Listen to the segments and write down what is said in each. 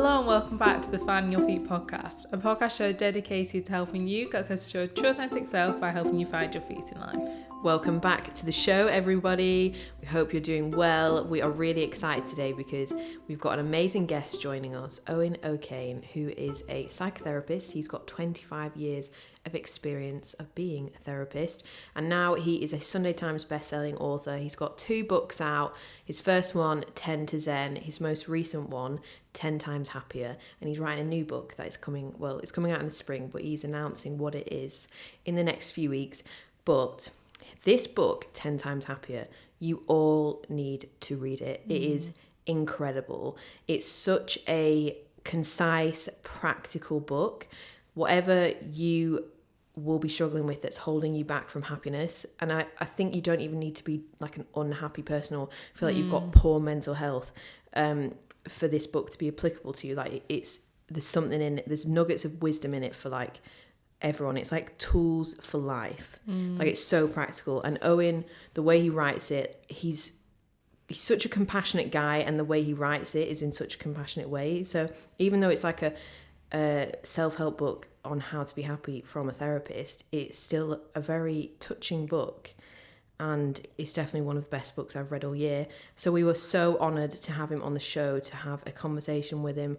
Hello and welcome back to the Finding Your Feet podcast, a podcast show dedicated to helping you get closer to your true authentic self by helping you find your feet in life. Welcome back to the show, everybody. We hope you're doing well. We are really excited today because we've got an amazing guest joining us, Owen O'Kane, who is a psychotherapist. He's got 25 years of experience of being a therapist, and now he is a Sunday Times best-selling author. He's got 2 books out. His first one, 10 to Zen, his most recent one, 10 Times Happier, and he's writing a new book that is coming, well, it's coming out in the spring, but he's announcing what it is in the next few weeks. But this book, 10 Times Happier, you all need to read it. It is incredible. It's such a concise, practical book. Whatever you will be struggling with that's holding you back from happiness, and I think you don't even need to be like an unhappy person or feel like you've got poor mental health for this book to be applicable to you. Like there's something in it, there's nuggets of wisdom in it for like everyone. It's like tools for life. Like it's so practical. And Owen, the way he writes it, he's such a compassionate guy, and the way he writes it is in such a compassionate way. So even though it's like a self-help book on how to be happy from a therapist, it's still a very touching book, and it's definitely one of the best books I've read all year. So we were so honoured to have him on the show, to have a conversation with him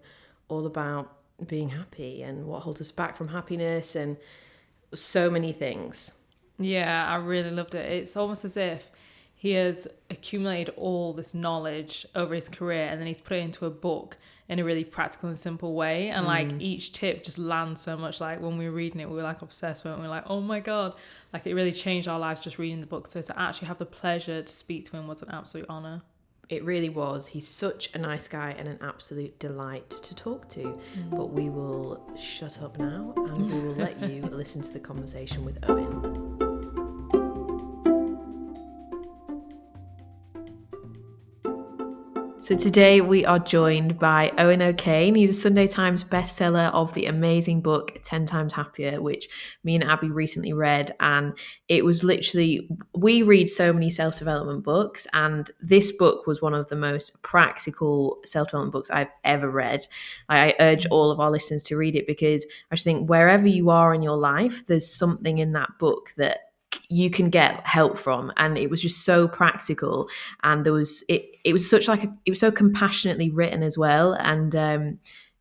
all about being happy and what holds us back from happiness and so many things. Yeah, I really loved it. It's almost as if he has accumulated all this knowledge over his career and then he's put it into a book in a really practical and simple way. And like each tip just lands so much. Like when we were reading it, we were like obsessed with it. We were like, oh my God, like it really changed our lives just reading the book. So to actually have the pleasure to speak to him was an absolute honour. It really was. He's such a nice guy and an absolute delight to talk to. But we will shut up now and we will let you listen to the conversation with Owen. So today we are joined by Owen O'Kane. He's a Sunday Times bestseller of the amazing book 10 Times Happier, which me and Abby recently read. And it was literally, we read so many self-development books, and this book was one of the most practical self-development books I've ever read. I urge all of our listeners to read it, because I just think wherever you are in your life, there's something in that book that you can get help from. And it was just so practical, and there was it was such like it was so compassionately written as well, and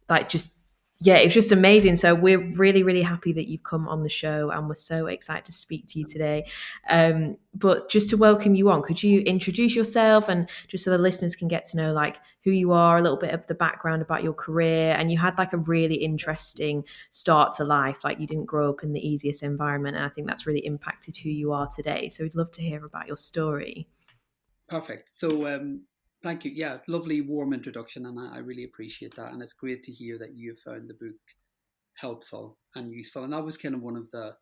like just yeah, it was just amazing. So we're really happy that you've come on the show, and we're so excited to speak to you today. But just to welcome you on, could you introduce yourself, and just so the listeners can get to know like who you are, a little bit of the background about your career? And you had like a really interesting start to life. Like you didn't grow up in the easiest environment, and I think that's really impacted who you are today. So we'd love to hear about your story. Perfect. So thank you. Yeah, lovely, warm introduction, and I really appreciate that. And it's great to hear that you found the book helpful and useful. And that was kind of one of the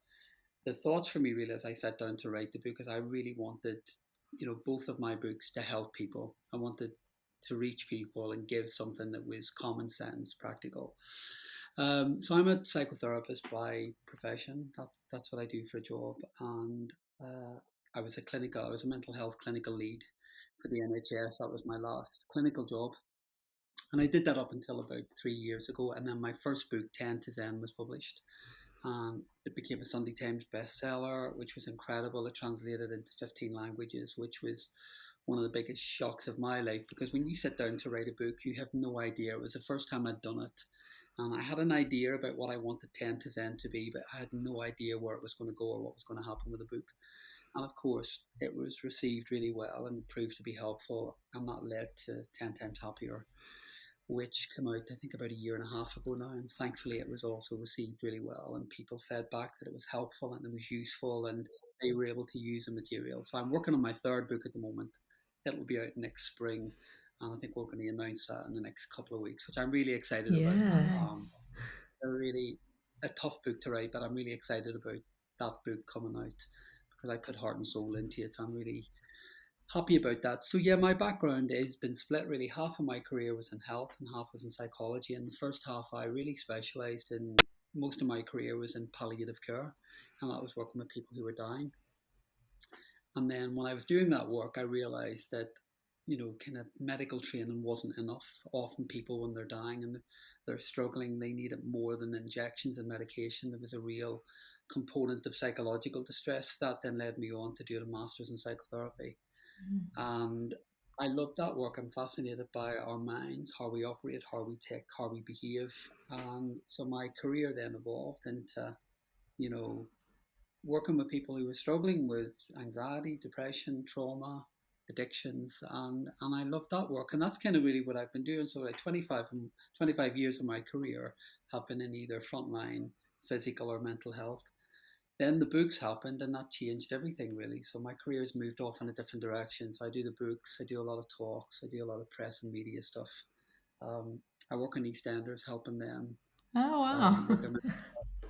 thoughts for me, really, as I sat down to write the book, because I really wanted, both of my books to help people. I wanted to reach people and give something that was common sense, practical. So I'm a psychotherapist by profession. That's what I do for a job. And I was a mental health clinical lead for the NHS. That was my last clinical job. And I did that up until about 3 years ago. And then my first book, 10 to Zen, was published. It became a Sunday Times bestseller, which was incredible. It translated into 15 languages, which was one of the biggest shocks of my life, because when you sit down to write a book, you have no idea. It was the first time I'd done it. And I had an idea about what I wanted 10 to Zen to be, but I had no idea where it was going to go or what was going to happen with the book. And of course, it was received really well and proved to be helpful. And that led to 10 Times Happier, which came out, I think, about a year and a half ago now. And thankfully, it was also received really well. And people fed back that it was helpful and it was useful, and they were able to use the material. So I'm working on my third book at the moment. It'll be out next spring. And I think we're going to announce that in the next couple of weeks, which I'm really excited about. Really a tough book to write, but I'm really excited about that book coming out, because I put heart and soul into it. I'm really happy about that. So yeah, my background has been split really. Half of my career was in health and half was in psychology. And the first half I really specialised in, most of my career was in palliative care, and that was working with people who were dying. And then when I was doing that work, I realised that kind of medical training wasn't enough. Often people, when they're dying and they're struggling, they need it more than injections and medication. There was a real component of psychological distress that then led me on to do a master's in psychotherapy. And I love that work. I'm fascinated by our minds, how we operate, how we tick, how we behave. And so my career then evolved into, you know, working with people who were struggling with anxiety, depression, trauma, addictions, and I love that work. And that's kind of really what I've been doing. So like 25 years of my career have been in either frontline physical or mental health. Then the books happened, and that changed everything really. So my career's moved off in a different direction. So I do the books, I do a lot of talks, I do a lot of press and media stuff. I work on EastEnders, helping them Oh, wow. with their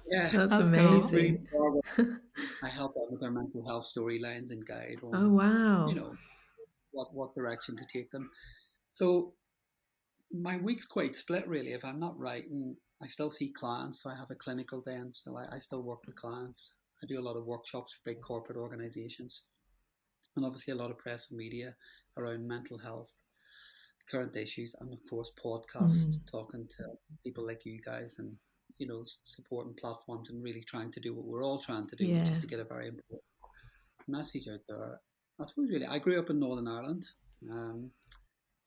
yeah, That's That's amazing. I help them with their mental health storylines and guide Oh, on, wow. what direction to take them. So my week's quite split really. If I'm not writing, I still see clients. So I have a clinical day, and still I still work with clients. I do a lot of workshops for big corporate organizations, and obviously a lot of press and media around mental health, current issues, and of course podcasts, talking to people like you guys, and supporting platforms, and really trying to do what we're all trying to do, which is Yeah. to get a very important message out there. I suppose really, I grew up in Northern Ireland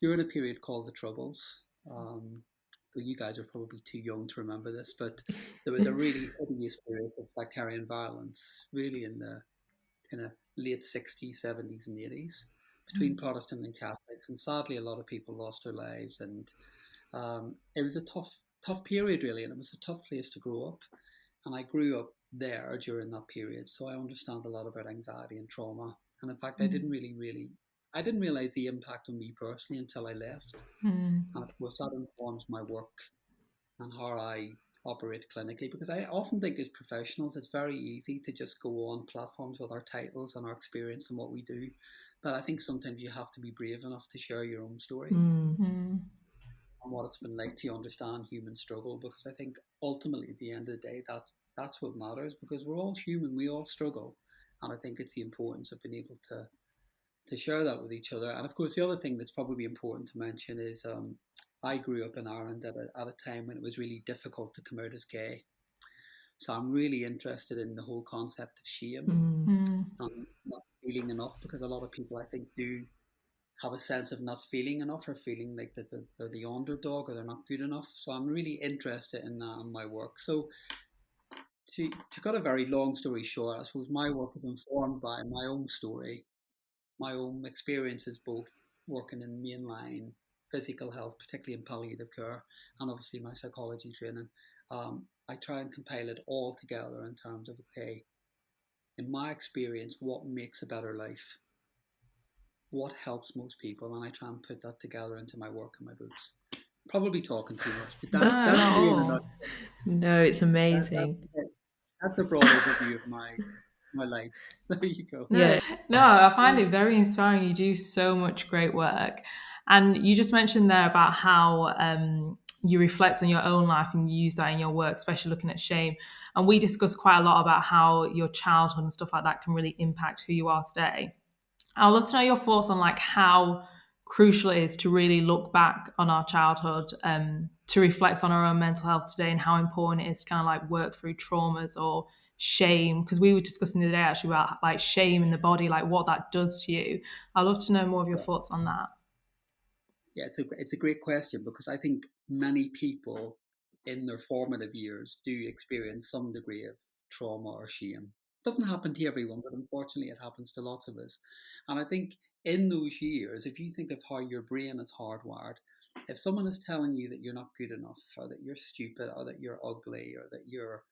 during a period called the Troubles. So you guys are probably too young to remember this, but there was a really hideous period of sectarian violence, really in the kind of late 60s, 70s, and 80s between Protestant and Catholics, and sadly, a lot of people lost their lives, and it was a tough period really, and it was a tough place to grow up. And I grew up there during that period, so I understand a lot about anxiety and trauma. And in fact, I didn't I didn't realize the impact on me personally until I left. And of course, that informs my work and how I operate clinically. Because I often think as professionals, it's very easy to just go on platforms with our titles and our experience and what we do. But I think sometimes you have to be brave enough to share your own story and what it's been like to understand human struggle. Because I think ultimately, at the end of the day, that's what matters. Because we're all human, we all struggle, and I think it's the importance of being able to share that with each other. And of course, the other thing that's probably important to mention is I grew up in Ireland at a time when it was really difficult to come out as gay. So I'm really interested in the whole concept of shame and not feeling enough, because a lot of people, I think, do have a sense of not feeling enough, or feeling like that they're the underdog, or they're not good enough. So I'm really interested in that in my work. So to cut a very long story short, I suppose my work is informed by my own story, my own experiences, both working in mainline physical health, particularly in palliative care, and obviously my psychology training. I try and compile it all together in terms of, okay, in my experience, what makes a better life? What helps most people? And I try and put that together into my work and my books. Probably talking too much, but that's me in a nutshell. No, it's That, amazing. that's a broad overview of my life. There you go. Yeah. No, I find it very inspiring. You do so much great work. And you just mentioned there about how you reflect on your own life and you use that in your work, especially looking at shame. And we discussed quite a lot about how your childhood and stuff like that can really impact who you are today. I'd love to know your thoughts on like how crucial it is to really look back on our childhood, to reflect on our own mental health today, and how important it is to kind of like work through traumas or shame. Because we were discussing the other day actually about like shame in the body, like what that does to you. I'd love to know more of your thoughts on that. Yeah, it's a great question, because I think many people in their formative years do experience some degree of trauma or shame. It doesn't happen to everyone, but unfortunately it happens to lots of us. And I think in those years, if you think of how your brain is hardwired, if someone is telling you that you're not good enough, or that you're stupid, or that you're ugly, or that you're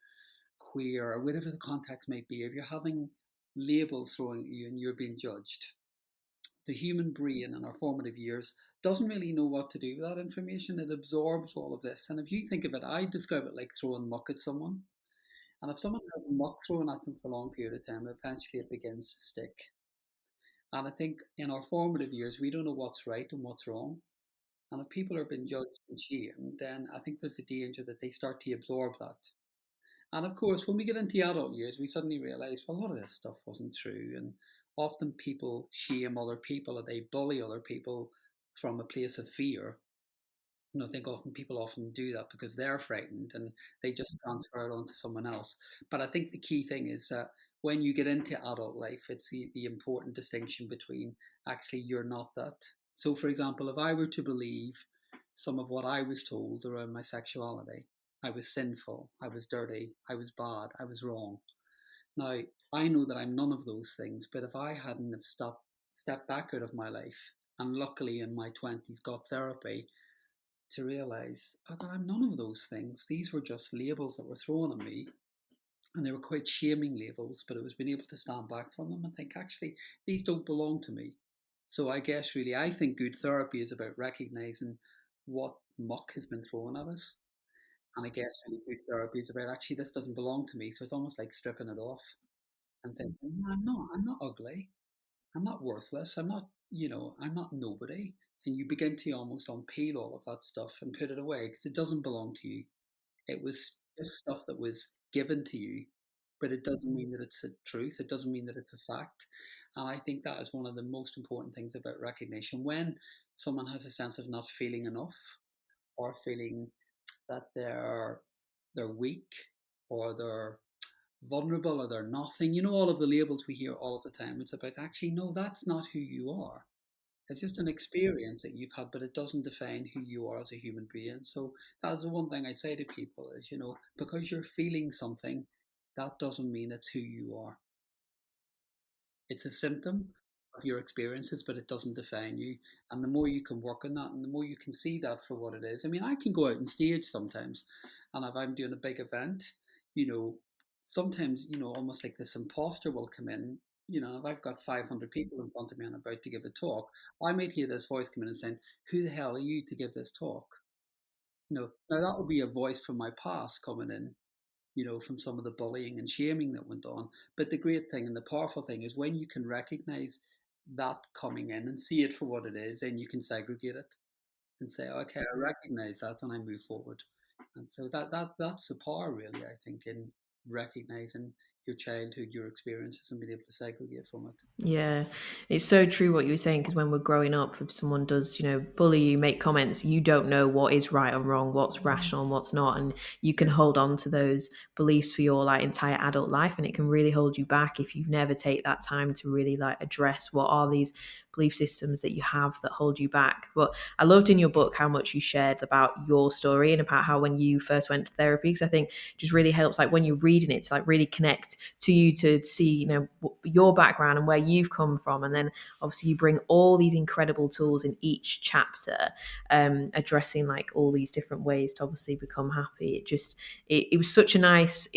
queer, or whatever the context might be, if you're having labels thrown at you and you're being judged, the human brain in our formative years doesn't really know what to do with that information. It absorbs all of this. And if you think of it, I describe it like throwing muck at someone. And if someone has muck thrown at them for a long period of time, eventually it begins to stick. And I think in our formative years, we don't know what's right and what's wrong. And if people are being judged and shamed, then I think there's a danger that they start to absorb that. And of course, when we get into adult years, we suddenly realize, well, a lot of this stuff wasn't true. And often people shame other people, or they bully other people from a place of fear. I think often people often do that because they're frightened and they just transfer it onto someone else. But I think the key thing is that when you get into adult life, it's the important distinction between actually you're not that. So, for example, if I were to believe some of what I was told around my sexuality, I was sinful, I was dirty, I was bad, I was wrong. Now, I know that I'm none of those things, but if I hadn't have stepped back out of my life and luckily in my 20s got therapy, to realize, oh, that I'm none of those things. These were just labels that were thrown at me, and they were quite shaming labels. But it was being able to stand back from them and think, actually, these don't belong to me. So I guess really, I think good therapy is about recognizing what muck has been thrown at us. And I guess really good therapy is about actually this doesn't belong to me. So it's almost like stripping it off and thinking, no, I'm not. I'm not ugly. I'm not worthless. I'm not, I'm not nobody. And you begin to almost unpeel all of that stuff and put it away because it doesn't belong to you. It was just stuff that was given to you, but it doesn't mean that it's a truth. It doesn't mean that it's a fact. And I think that is one of the most important things about recognition. When someone has a sense of not feeling enough or feeling that they're weak or they're vulnerable or they're nothing. All of the labels we hear all of the time. It's about actually, no, that's not who you are. It's just an experience that you've had, but it doesn't define who you are as a human being. So that's the one thing I'd say to people is, because you're feeling something, that doesn't mean it's who you are. It's a symptom of your experiences, but it doesn't define you. And the more you can work on that and the more you can see that for what it is. I mean, I can go out on stage sometimes, and if I'm doing a big event, you know, sometimes, almost like this imposter will come in. If I've got 500 people in front of me and I'm about to give a talk, I might hear this voice come in and saying, "Who the hell are you to give this talk?" Now that will be a voice from my past coming in, from some of the bullying and shaming that went on. But the great thing and the powerful thing is when you can recognize that coming in and see it for what it is, then you can segregate it and say, okay, I recognize that and I move forward. And so that's the power really, I think, in recognizing your childhood, your experiences, and being able to segregate from it. Yeah, it's so true what you were saying, because when we're growing up, if someone does, bully you, make comments, you don't know what is right and wrong, what's rational and what's not. And you can hold on to those beliefs for your entire adult life. And it can really hold you back if you never take that time to really address what are these belief systems that you have that hold you back. But I loved in your book how much you shared about your story and about how when you first went to therapy, because I think it just really helps when you're reading it to really connect to you, to see your background and where you've come from. And then obviously you bring all these incredible tools in each chapter, addressing all these different ways to obviously become happy. It was such a nice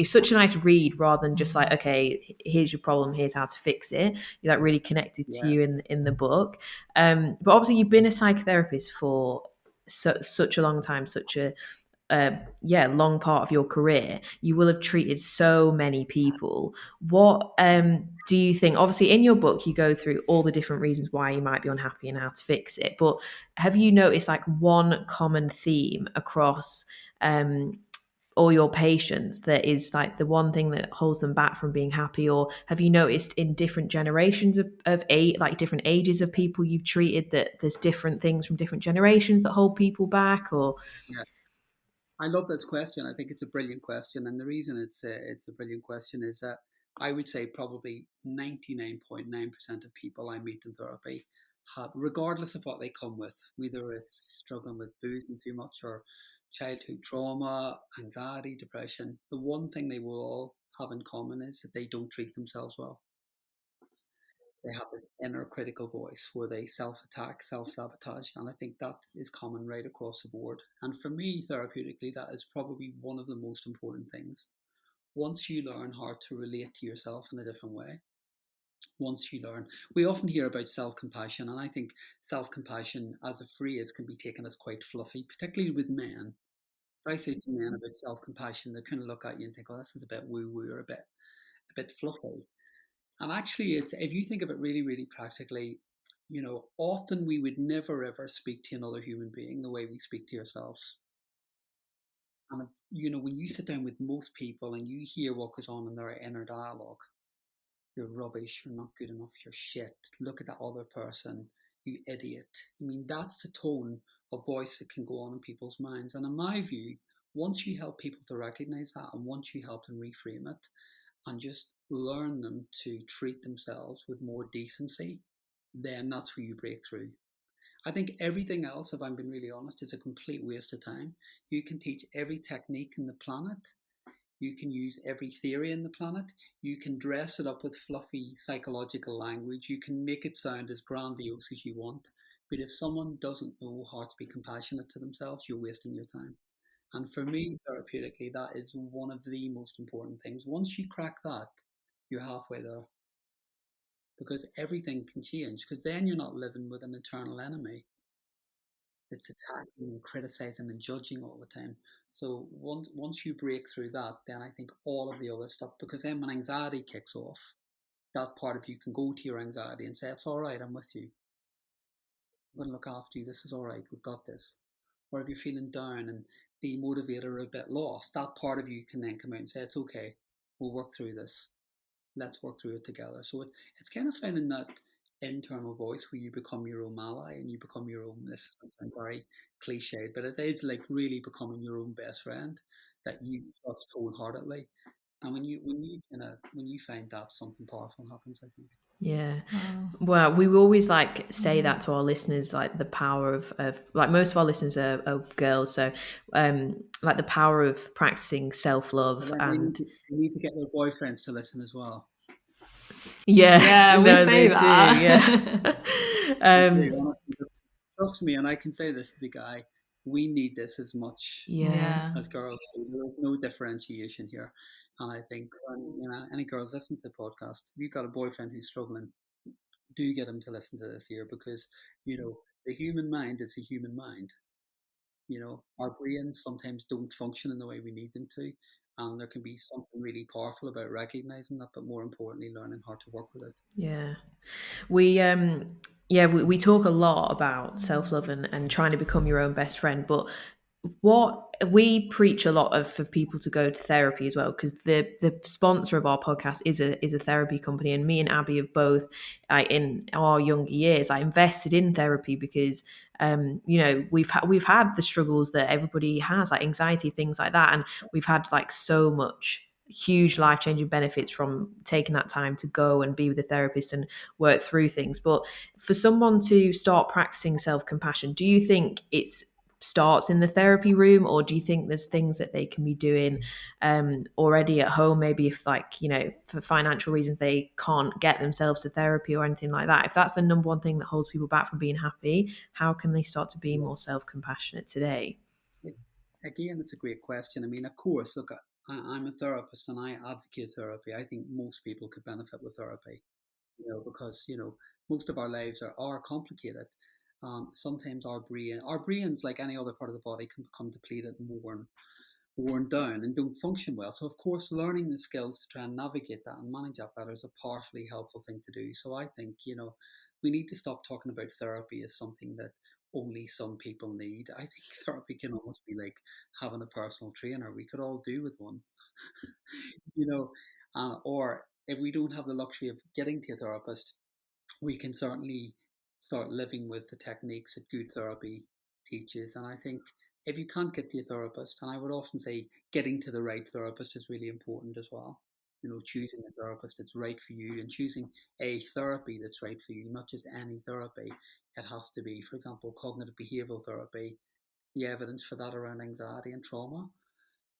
read, rather than just okay, here's your problem, here's how to fix it. You're really connected to you in the book. But obviously you've been a psychotherapist for such a long time, such a long part of your career. You will have treated so many people. What do you think? Obviously in your book you go through all the different reasons why you might be unhappy and how to fix it, but have you noticed one common theme across all your patients that is the one thing that holds them back from being happy? Or have you noticed in different generations of age, different ages of people you've treated, that there's different things from different generations that hold people back? Or Yeah. I love this question. I think it's a brilliant question, and the reason it's a brilliant question is that I would say probably 99.9% of people I meet in therapy have, regardless of what they come with, whether it's struggling with boozing too much or childhood trauma, anxiety, depression, the one thing they will all have in common is that they don't treat themselves well. They have this inner critical voice where they self-attack, self-sabotage, and I think that is common right across the board. And for me, therapeutically, that is probably one of the most important things. Once you learn how to relate to yourself in a different way, once you learn, we often hear about self-compassion, and I think self-compassion as a phrase can be taken as quite fluffy, particularly with men. If I say to men about self-compassion, they kind of look at you and think, "Oh, this is a bit woo-woo or a bit fluffy." And actually, it's, if you think of it really, really practically, often we would never ever speak to another human being the way we speak to ourselves. And if, when you sit down with most people and you hear what goes on in their inner dialogue, you're rubbish, you're not good enough, you're shit. Look at that other person. you idiot. I mean, that's the tone of voice that can go on in people's minds. And in my view, once you help people to recognize that, and once you help them reframe it and just learn them to treat themselves with more decency, then that's where you break through. I think everything else, if I'm being really honest, is a complete waste of time. You can teach every technique in the planet. You can use every theory in the planet. You can dress it up with fluffy psychological language. You can make it sound as grandiose as you want. But if someone doesn't know how to be compassionate to themselves, you're wasting your time. And for me, therapeutically, that is one of the most important things. Once you crack that, you're halfway there, because everything can change. Because then you're not living with an eternal enemy that's attacking and criticizing and judging all the time. So once you break through that, then I think all of the other stuff, because then when anxiety kicks off, that part of you can go to your anxiety and say, "It's all right, I'm with you. I'm going to look after you. This is all right. We've got this." Or if you're feeling down and demotivated or a bit lost, that part of you can then come out and say, "It's okay. We'll work through this. Let's work through it together." So it's kind of finding that internal voice where you become your own ally and you become your own, this is going to sound very cliched, but it is like really becoming your own best friend that you trust wholeheartedly. And when you find that, something powerful happens, I think. Yeah. Wow. Well, we always like say that to our listeners, like the power of like most of our listeners are girls. So like the power of practicing But self-love then and they need to get their boyfriends to listen as well. yes, Yeah, we no, say they do, that. yeah. They do, um honestly. Trust me, and I can say this as a guy, we need this as much yeah. Yeah. as girls. There is no differentiation here. And I think any girls listen to the podcast, if you've got a boyfriend who's struggling, do get him to listen to this here, because the human mind is a human mind. Our brains sometimes don't function in the way we need them to, and there can be something really powerful about recognizing that, but more importantly, learning how to work with it. Yeah. We we talk a lot about self-love and trying to become your own best friend, but what we preach a lot of for people to go to therapy as well, because the sponsor of our podcast is a therapy company, and me and Abby have both in our younger years I invested in therapy because we've had the struggles that everybody has, like anxiety, things like that, and we've had like so much huge life-changing benefits from taking that time to go and be with a therapist and work through things. But for someone to start practicing self-compassion, do you think it's starts in the therapy room, or do you think there's things that they can be doing already at home, maybe if for financial reasons they can't get themselves to therapy or anything like that? If that's the number one thing that holds people back from being happy, how can they start to be Yeah. more self-compassionate today? Again, it's a great question. I mean, of course, look, I'm a therapist and I advocate therapy. I think most people could benefit with therapy, because most of our lives are complicated. Sometimes our brains, like any other part of the body, can become depleted and worn down and don't function well. So, of course, learning the skills to try and navigate that and manage that better is a powerfully helpful thing to do. So, I think we need to stop talking about therapy as something that only some people need. I think therapy can almost be like having a personal trainer. We could all do with one, you know, or if we don't have the luxury of getting to a therapist, we can certainly start living with the techniques that good therapy teaches. And I think if you can't get to a therapist, and I would often say getting to the right therapist is really important as well. Choosing a therapist that's right for you and choosing a therapy that's right for you, not just any therapy. It has to be, for example, cognitive behavioral therapy. The evidence for that around anxiety and trauma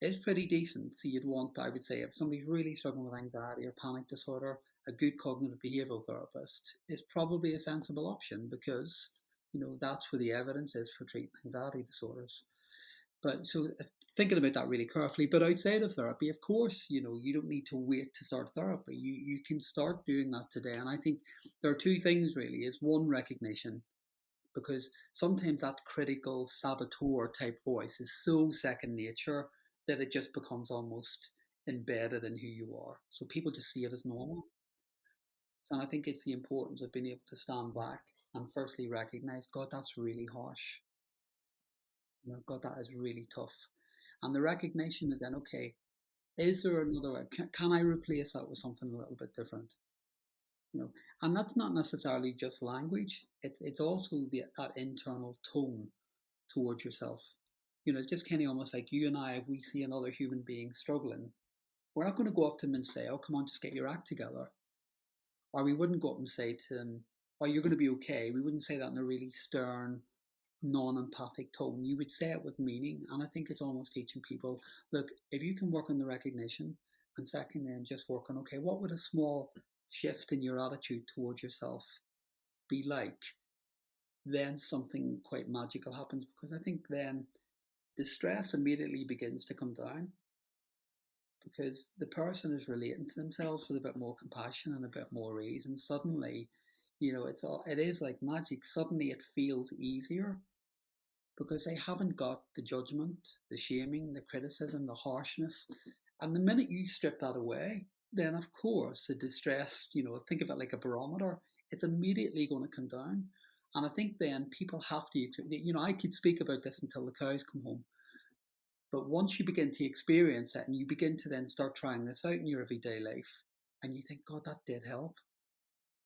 is pretty decent. So you'd want, I would say, if somebody's really struggling with anxiety or panic disorder, a good cognitive behavioral therapist is probably a sensible option, because that's where the evidence is for treating anxiety disorders. But so thinking about that really carefully, but outside of therapy, of course, you don't need to wait to start therapy. You can start doing that today. And I think there are two things really: is one, recognition, because sometimes that critical saboteur type voice is so second nature that it just becomes almost embedded in who you are. So people just see it as normal. And I think it's the importance of being able to stand back and firstly recognize, God, that's really harsh. God, that is really tough. And the recognition is then, okay, is there another way? Can I replace that with something a little bit different? And that's not necessarily just language. It's also that internal tone towards yourself. It's just kind of almost like you and I, if we see another human being struggling, we're not going to go up to them and say, oh, come on, just get your act together. Or we wouldn't go up and say to them, oh, you're going to be okay. We wouldn't say that in a really stern, non-empathic tone. You would say it with meaning. And I think it's almost teaching people, look, if you can work on the recognition, and second, then just work on, okay, what would a small shift in your attitude towards yourself be like? Then something quite magical happens, because I think then the stress immediately begins to come down, because the person is relating to themselves with a bit more compassion and a bit more ease, and suddenly, it is like magic. Suddenly it feels easier, because they haven't got the judgment, the shaming, the criticism, the harshness. And the minute you strip that away, then of course the distress, think of it like a barometer, it's immediately going to come down. And I think then people have to, I could speak about this until the cows come home. But once you begin to experience it and you begin to then start trying this out in your everyday life, and you think, God, that did help.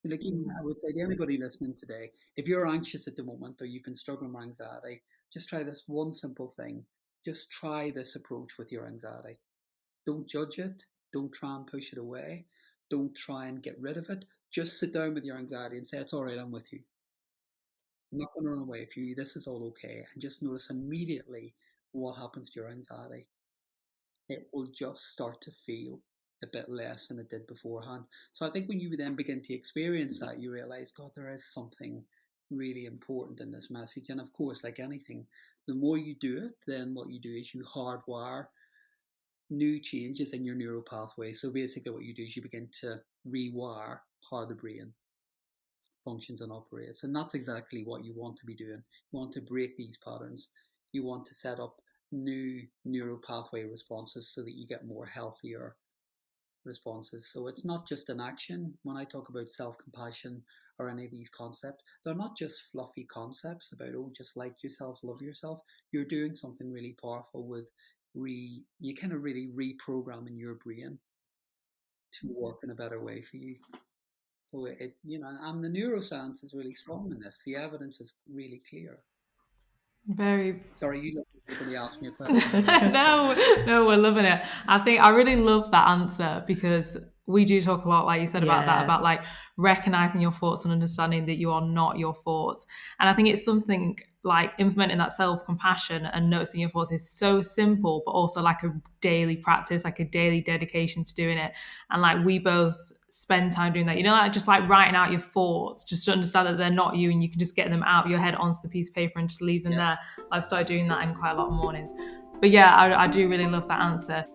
Like, I would say to anybody listening today, if you're anxious at the moment or you've been struggling with anxiety, just try this one simple thing. Just try this approach with your anxiety. Don't judge it. Don't try and push it away. Don't try and get rid of it. Just sit down with your anxiety and say, it's all right, I'm with you. I'm not going to run away from you. This is all okay. And just notice immediately what happens to your anxiety. It will just start to feel a bit less than it did beforehand. So I think when you then begin to experience that, you realize, God, there is something really important in this message. And of course, like anything, the more you do it, then what you do is you hardwire new changes in your neural pathway. So basically what you do is you begin to rewire how the brain functions and operates. And that's exactly what you want to be doing. You want to break these patterns. You want to set up new neural pathway responses so that you get more healthier responses. So it's not just an action. When I talk about self-compassion or any of these concepts, they're not just fluffy concepts about, oh, just like yourself, love yourself. You're doing something really powerful with you kind of really reprogramming your brain to work in a better way for you. So and the neuroscience is really strong in this. The evidence is really clear. Very. Sorry, you literally asked me a question. No, we're loving it. I really love that answer, because we do talk a lot, like you said, about that, about like recognizing your thoughts and understanding that you are not your thoughts. And I think it's something like implementing that self-compassion and noticing your thoughts is so simple, but also like a daily practice, like a daily dedication to doing it. And like we both spend time doing that, like just like writing out your thoughts, just to understand that they're not you, and you can just get them out of your head onto the piece of paper and just leave them there. I've started doing that in quite a lot of mornings. But yeah, I do really love that answer.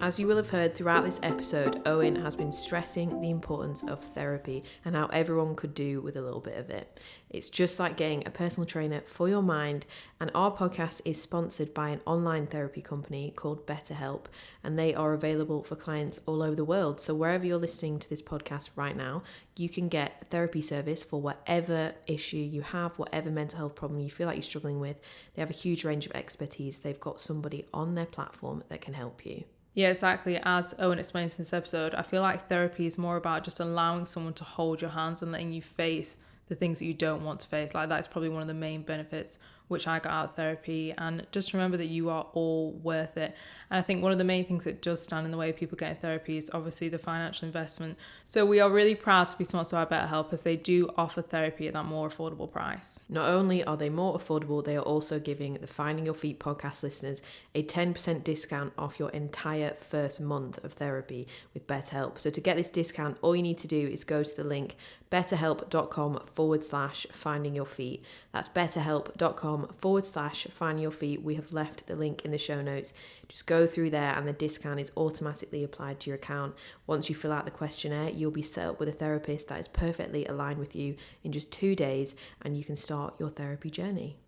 As you will have heard throughout this episode, Owen has been stressing the importance of therapy and how everyone could do with a little bit of it. It's just like getting a personal trainer for your mind, and our podcast is sponsored by an online therapy company called BetterHelp, and they are available for clients all over the world. So wherever you're listening to this podcast right now, you can get a therapy service for whatever issue you have, whatever mental health problem you feel like you're struggling with. They have a huge range of expertise. They've got somebody on their platform that can help you. Yeah, exactly. As Owen explains in this episode, I feel like therapy is more about just allowing someone to hold your hands and letting you face the things that you don't want to face. Like, that's probably one of the main benefits which I got out of therapy. And just remember that you are all worth it. And I think one of the main things that does stand in the way of people getting therapy is obviously the financial investment. So we are really proud to be sponsored by BetterHelp, as they do offer therapy at that more affordable price. Not only are they more affordable, they are also giving the Finding Your Feet podcast listeners a 10% discount off your entire first month of therapy with BetterHelp. So to get this discount, all you need to do is go to the link betterhelp.com/findingyourfeet. That's betterhelp.com/findingyourfeet. We have left the link in the show notes. Just go through there and the discount is automatically applied to your account. Once you fill out the questionnaire, you'll be set up with a therapist that is perfectly aligned with you in just 2 days, and you can start your therapy journey.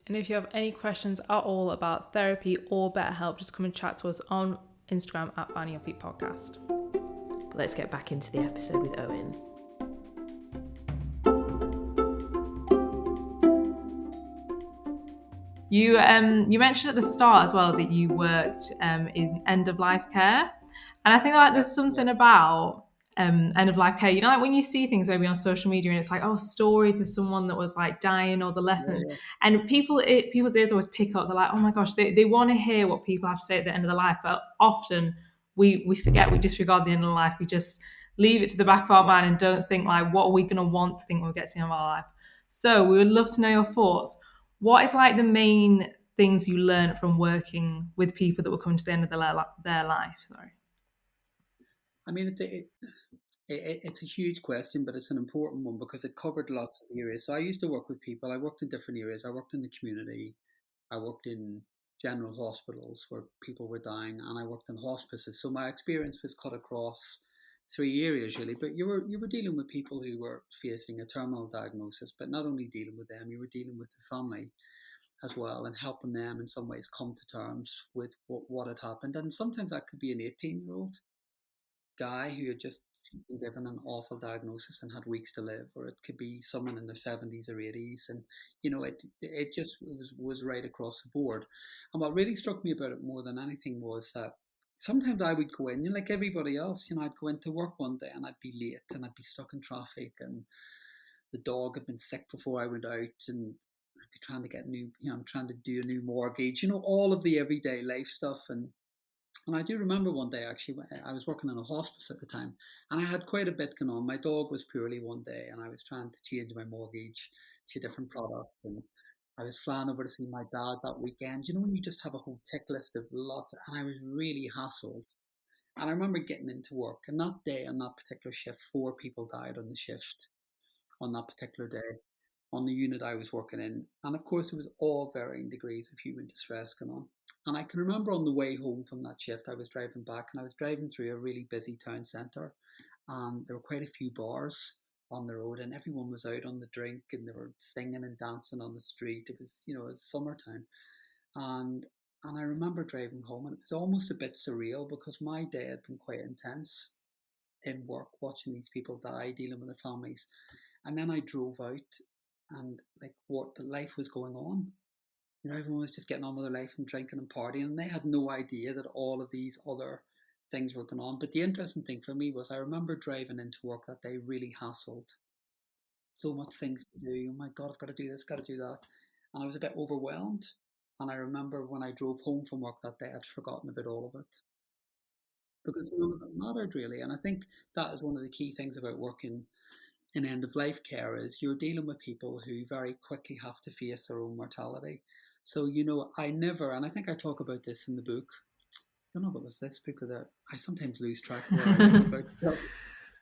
And if you have any questions at all about therapy or BetterHelp, just come and chat to us on Instagram at Finding Your Feet Podcast. But let's get back into the episode with Owen. You mentioned at the start as well that you worked in end of life care, and I think like Yeah, there's yeah, something about end of life care. You know, like when you see things maybe on social media and it's like, oh, stories of someone that was like dying or the yeah, lessons, yeah. and people's ears always pick up. They're like, oh my gosh, they want to hear what people have to say at the end of their life, but often we forget, we disregard the end of life. We just leave it to the back of our Yeah. mind and don't think like, what are we going to want to think when we get to the end of our life. So we would love to know your thoughts. What is like the main things you learned from working with people that were coming to the end of their life? Sorry. I mean, it's a huge question, but it's an important one because it covered lots of areas. So I used to work with people. I worked in different areas. I worked in the community. I worked in general hospitals where people were dying, and I worked in hospices. So my experience was cut across three areas really. But you were dealing with people who were facing a terminal diagnosis, but not only dealing with them, you were dealing with the family as well and helping them in some ways come to terms with what had happened. And sometimes that could be an 18-year-old guy who had just been given an awful diagnosis and had weeks to live, or it could be someone in their 70s or 80s, and it just was right across the board. And what really struck me about it more than anything was that sometimes I would go in, like everybody else, I'd go into work one day and I'd be late and I'd be stuck in traffic, and the dog had been sick before I went out, and I'd be trying to get new, I'm trying to do a new mortgage, all of the everyday life stuff. And I do remember one day actually, I was working in a hospice at the time, and I had quite a bit going on. My dog was poorly one day, and I was trying to change my mortgage to a different product. And I was flying over to see my dad that weekend. When you just have a whole tick list of lots, and I was really hassled. And I remember getting into work, and that day on that particular shift, four people died on the shift on that particular day on the unit I was working in. And of course, it was all varying degrees of human distress going on. And I can remember on the way home from that shift, I was driving back and I was driving through a really busy town centre. And there were quite a few bars on the road, and everyone was out on the drink and they were singing and dancing on the street. It was, it was summertime. And and I remember driving home, and it was almost a bit surreal because my day had been quite intense in work, watching these people die, dealing with their families. And then I drove out, and like what the life was going on. Everyone was just getting on with their life and drinking and partying, and they had no idea that all of these other things were going on. But the interesting thing for me was I remember driving into work that day really hassled. So much things to do. Oh my God, I've got to do this, got to do that. And I was a bit overwhelmed. And I remember when I drove home from work that day, I'd forgotten about all of it because none of it mattered really. And I think that is one of the key things about working in end of life care is you're dealing with people who very quickly have to face their own mortality. So, I never, and I think I talk about this in the book. I don't know if it was this book or that. I sometimes lose track of where I write about stuff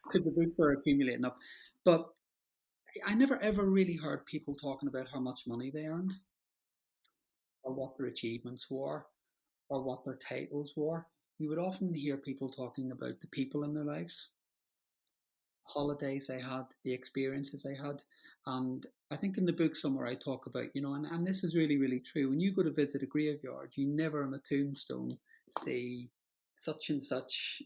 because the books are accumulating up. But I never ever really heard people talking about how much money they earned or what their achievements were or what their titles were. You would often hear people talking about the people in their lives, holidays I had, the experiences I had. And I think in the book somewhere I talk about, and this is really, really true. When you go to visit a graveyard, you never on a tombstone see such and such,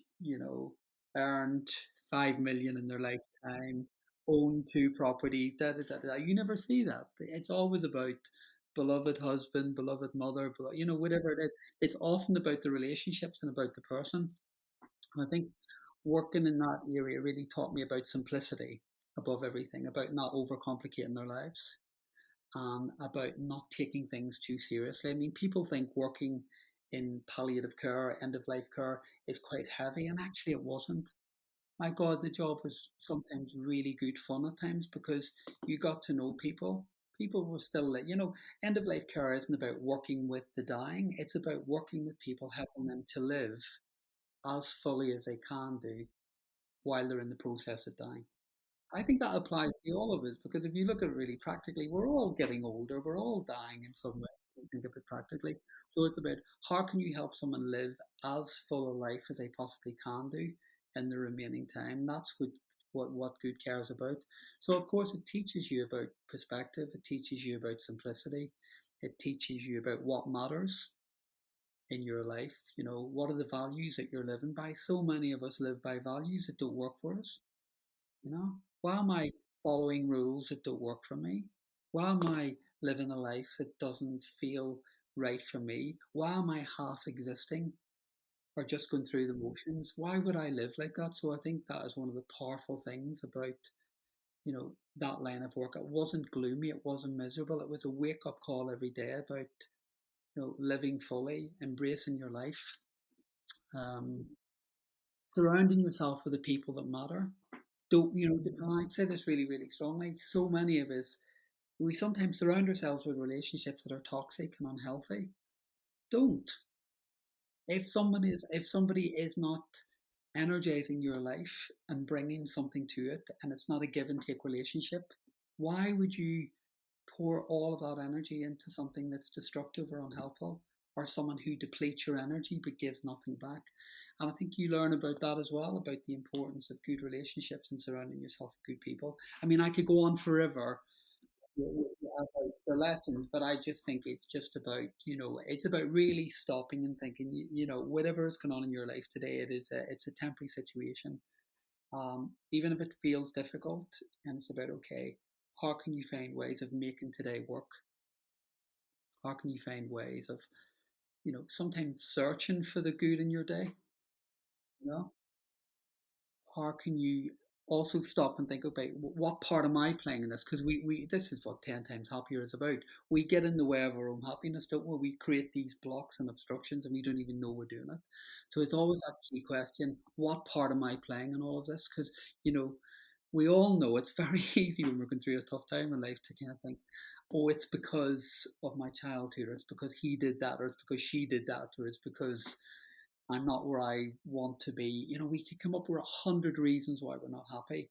earned 5 million in their lifetime, owned two properties, da da da da. You never see that. It's always about beloved husband, beloved mother, whatever it is. It's often about the relationships and about the person. And I think working in that area really taught me about simplicity above everything, about not overcomplicating their lives, and about not taking things too seriously. I mean, people think working in palliative care, end of life care, is quite heavy, and actually, it wasn't. My God, the job was sometimes really good fun at times because you got to know people. People were still, end of life care isn't about working with the dying, it's about working with people, helping them to live as fully as they can do while they're in the process of dying. I think that applies to all of us because if you look at it really practically, we're all getting older, we're all dying in some ways. If you think of it practically. So it's about how can you help someone live as full a life as they possibly can do in the remaining time. That's what good care is about. So of course it teaches you about perspective, it teaches you about simplicity, it teaches you about what matters in your life. What are the values that you're living by? So many of us live by values that don't work for us. Why am I following rules that don't work for me? Why am I living a life that doesn't feel right for me? Why am I half existing or just going through the motions? Why would I live like that? So I think that is one of the powerful things about, that line of work. It wasn't gloomy, it wasn't miserable. It was a wake up call every day about, living fully, embracing your life, um, surrounding yourself with the people that matter. Don't, and I'd say this really, really strongly. So many of us, we sometimes surround ourselves with relationships that are toxic and unhealthy. Don't. If somebody is not energizing your life and bringing something to it, and it's not a give and take relationship, why would you pour all of that energy into something that's destructive or unhelpful, or someone who depletes your energy but gives nothing back? And I think you learn about that as well, about the importance of good relationships and surrounding yourself with good people. I mean, I could go on forever about the lessons, but I just think it's just about, it's about really stopping and thinking, whatever is going on in your life today, it's a temporary situation. Even if it feels difficult, and it's about, okay, how can you find ways of making today work? How can you find ways of, sometimes searching for the good in your day? You know, how can you also stop and think, okay, what part am I playing in this? Because we this is what 10 times happier is about. We get in the way of our own happiness, don't we? We create these blocks and obstructions and we don't even know we're doing it. So it's always that key question, what part am I playing in all of this? Because, you know, we all know it's very easy when we're going through a tough time in life to kind of think, oh, it's because of my childhood, or it's because he did that, or it's because she did that, or it's because I'm not where I want to be. We could come up with 100 reasons why we're not happy,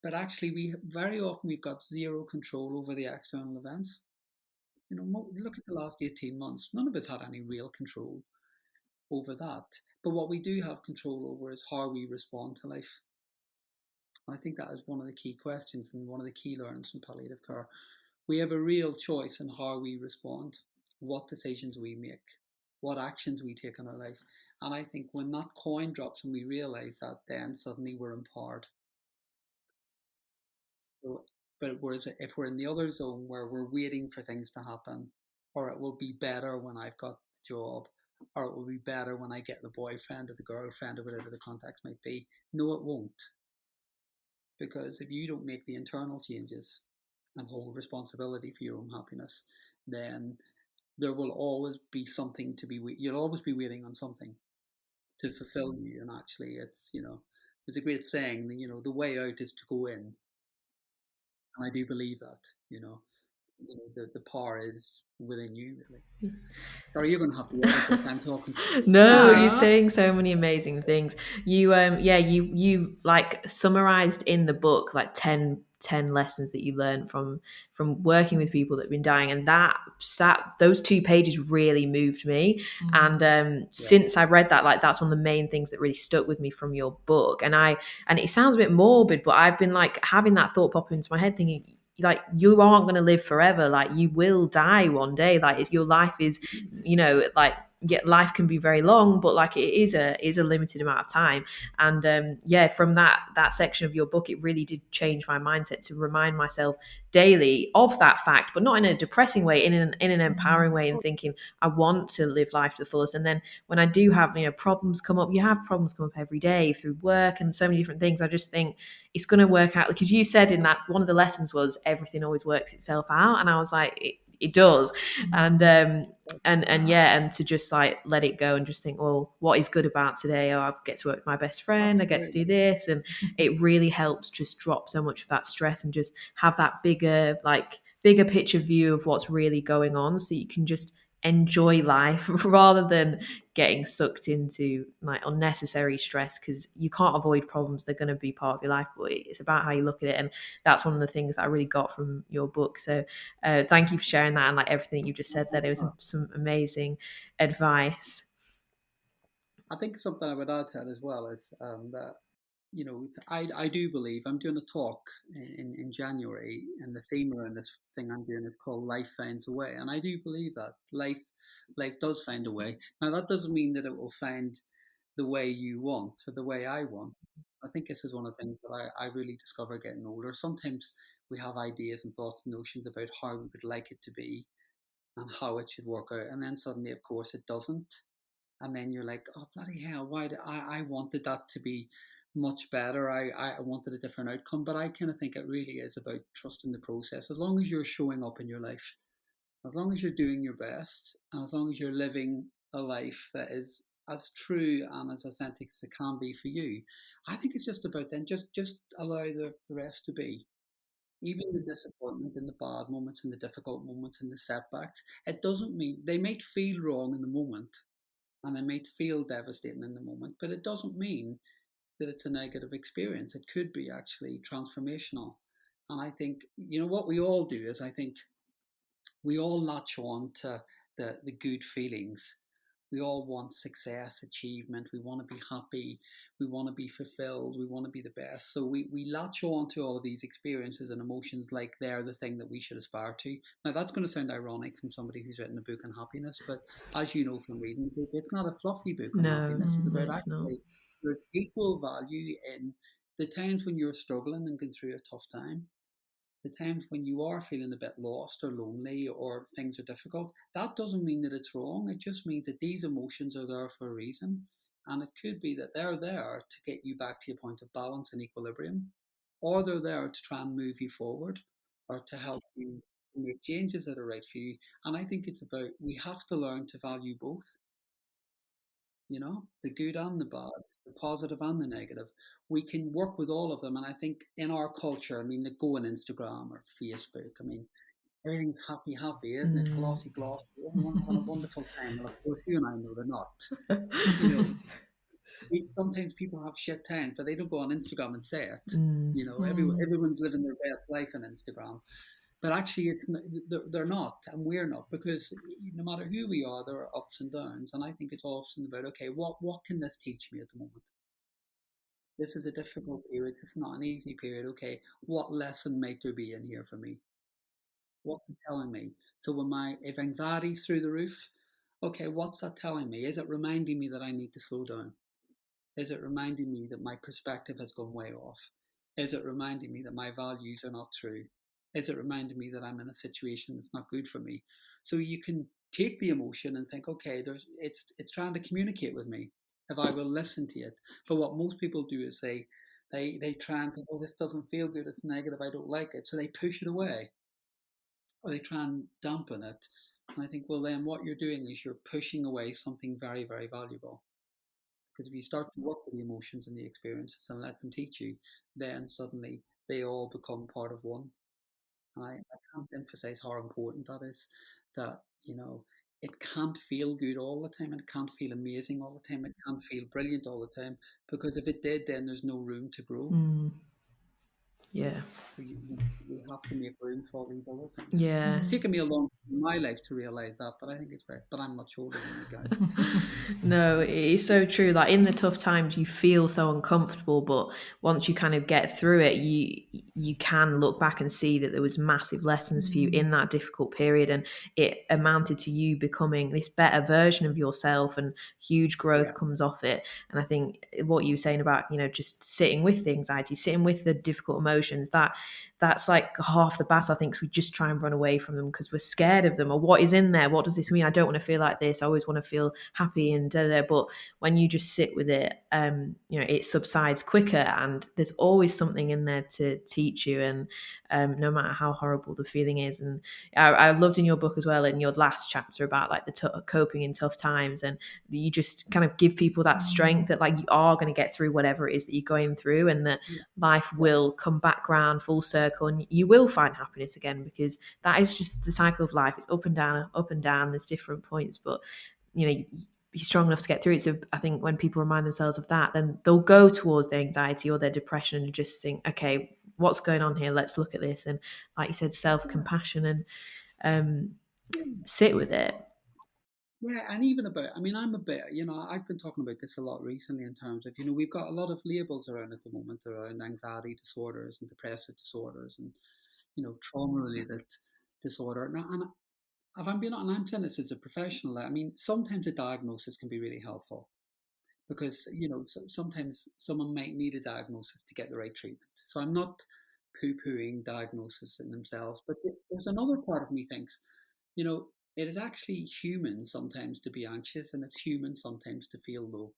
but actually, we very often we've got zero control over the external events. Look at the last 18 months. None of us had any real control over that. But what we do have control over is how we respond to life. And I think that is one of the key questions and one of the key learnings in palliative care. We have a real choice in how we respond, what decisions we make, what actions we take in our life. And I think when that coin drops and we realize that, then suddenly we're empowered. So, but whereas if we're in the other zone where we're waiting for things to happen, or it will be better when I've got the job, or it will be better when I get the boyfriend or the girlfriend or whatever the context might be, no, it won't. Because if you don't make the internal changes and hold responsibility for your own happiness, then there will always be something to be, you'll always be waiting on something to fulfill you. And actually, there's a great saying that, the way out is to go in. And I do believe that, the power is within you, really. Sorry, you're going to have to edit this. I'm talking. No, you're Nah. saying so many amazing things. You like summarized in the book like 10 lessons that you learned from working with people that have been dying, and that those 2 pages really moved me. And since I read that, like that's one of the main things that really stuck with me from your book. And it sounds a bit morbid, but I've been like having that thought pop into my head, thinking like you aren't going to live forever, like you will die one day, like your life is, like, yeah, life can be very long, but like it is a limited amount of time. And from that section of your book, it really did change my mindset to remind myself daily of that fact, but not in a depressing way, in an empowering way, and thinking I want to live life to the fullest. And then when I do have problems come up, you have problems come up every day through work and so many different things, I just think it's going to work out, because you said in that one of the lessons was everything always works itself out, and I was like, it does. And to just like let it go and just think, well, what is good about today? I get to work with my best friend, I get to do this, and it really helps just drop so much of that stress and just have that bigger picture view of what's really going on, so you can just enjoy life rather than getting sucked into like unnecessary stress, because you can't avoid problems, they're going to be part of your life, but it's about how you look at it. And that's one of the things that I really got from your book. So thank you for sharing that, and like everything you just said, that it was some amazing advice. I think something I would add to that as well is that, I do believe I'm doing a talk in January, and the theme around this thing I'm doing is called Life Finds a Way. And I do believe that life does find a way. Now, that doesn't mean that it will find the way you want or the way I want. I think this is one of the things that I really discover getting older. Sometimes We have ideas and thoughts and notions about how we would like it to be and how it should work out. And then suddenly, of course, it doesn't. And then you're like, oh, bloody hell, why did I wanted that to be much better. I wanted a different outcome. But I kind of think it really is about trusting the process. As long as you're showing up in your life, as long as you're doing your best, and as long as you're living a life that is as true and as authentic as it can be for you, I think it's just about then just allow the rest to be. Even the disappointment and the bad moments and the difficult moments and the setbacks, it doesn't mean they might feel wrong in the moment and they might feel devastating in the moment, but it doesn't mean that it's a negative experience. It could be actually transformational. And I think, what we all do is I think we all latch on to the good feelings. We all want success, achievement. We want to be happy. We want to be fulfilled. We want to be the best. So we latch on to all of these experiences and emotions like they're the thing that we should aspire to. Now, that's going to sound ironic from somebody who's written a book on happiness, but as you know from reading the book, it's not a fluffy book on No, happiness. It's about it's not. actually, there's equal value in the times when you're struggling and going through a tough time, the times when you are feeling a bit lost or lonely or things are difficult. That doesn't mean that it's wrong. It just means that these emotions are there for a reason. And it could be that they're there to get you back to a point of balance and equilibrium, or they're there to try and move you forward or to help you make changes that are right for you. And I think it's about, we have to learn to value both, the good and the bad, the positive and the negative. We can work with all of them. And I think in our culture, I mean, like go on Instagram or Facebook, I mean, everything's happy, happy, isn't it? Glossy, glossy. Everyone's having a wonderful time. Well, of course, you and I know they're not. You know, sometimes people have shit times, but they don't go on Instagram and say it. Everyone's living their best life on Instagram. But actually, they're not, and we're not, because no matter who we are, there are ups and downs. And I think it's often about, okay, what can this teach me at the moment? This is a difficult period. It's not an easy period. Okay, what lesson might there be in here for me? What's it telling me? So if anxiety's through the roof, okay, what's that telling me? Is it reminding me that I need to slow down? Is it reminding me that my perspective has gone way off? Is it reminding me that my values are not true? Is it reminding me that I'm in a situation that's not good for me? So you can take the emotion and think, okay, it's trying to communicate with me if I will listen to it. But what most people do is they try and think, oh, this doesn't feel good, it's negative, I don't like it. So they push it away or they try and dampen it. And I think, well, then what you're doing is you're pushing away something very, very valuable. Because if you start to work with the emotions and the experiences and let them teach you, then suddenly they all become part of one. And I can't emphasize how important that is. That, it can't feel good all the time and it can't feel amazing all the time. It can't feel brilliant all the time. Because if it did, then there's no room to grow. Yeah. So you have to make room for all these other things. Yeah. It's taken me a long time in my life to realize that, but I think it's fair. But I'm much older than you guys. No, it is so true. Like in the tough times, you feel so uncomfortable, but once you kind of get through it, you can look back and see that there was massive lessons for you in that difficult period, and it amounted to you becoming this better version of yourself, and huge growth comes off it. And I think what you were saying about just sitting with the anxiety, sitting with the difficult emotions, that's like half the battle. I think we just try and run away from them because we're scared of them, or what is in there, what does this mean? I don't want to feel like this, I always want to feel happy and da-da-da. But when you just sit with it, it subsides quicker, and there's always something in there to teach you, and no matter how horrible the feeling is. And I loved in your book as well, in your last chapter, about like the coping in tough times, and you just kind of give people that strength that like you are going to get through whatever it is that you're going through, and that life will come back round full circle and you will find happiness again, because that is just the cycle of life. It's up and down, there's different points, but be strong enough to get through it. So I think when people remind themselves of that, then they'll go towards their anxiety or their depression and just think, okay, what's going on here? Let's look at this. And like you said, self-compassion, and sit with it. Yeah, and even I'm a bit, I've been talking about this a lot recently in terms of, we've got a lot of labels around at the moment around anxiety disorders and depressive disorders and, trauma-related disorder. Now, and if I'm being honest, and I'm saying this as a professional, I mean, sometimes a diagnosis can be really helpful because, sometimes someone might need a diagnosis to get the right treatment. So I'm not poo-pooing diagnosis in themselves. But there's another part of me thinks, you know, it is actually human sometimes to be anxious, and it's human sometimes to feel low.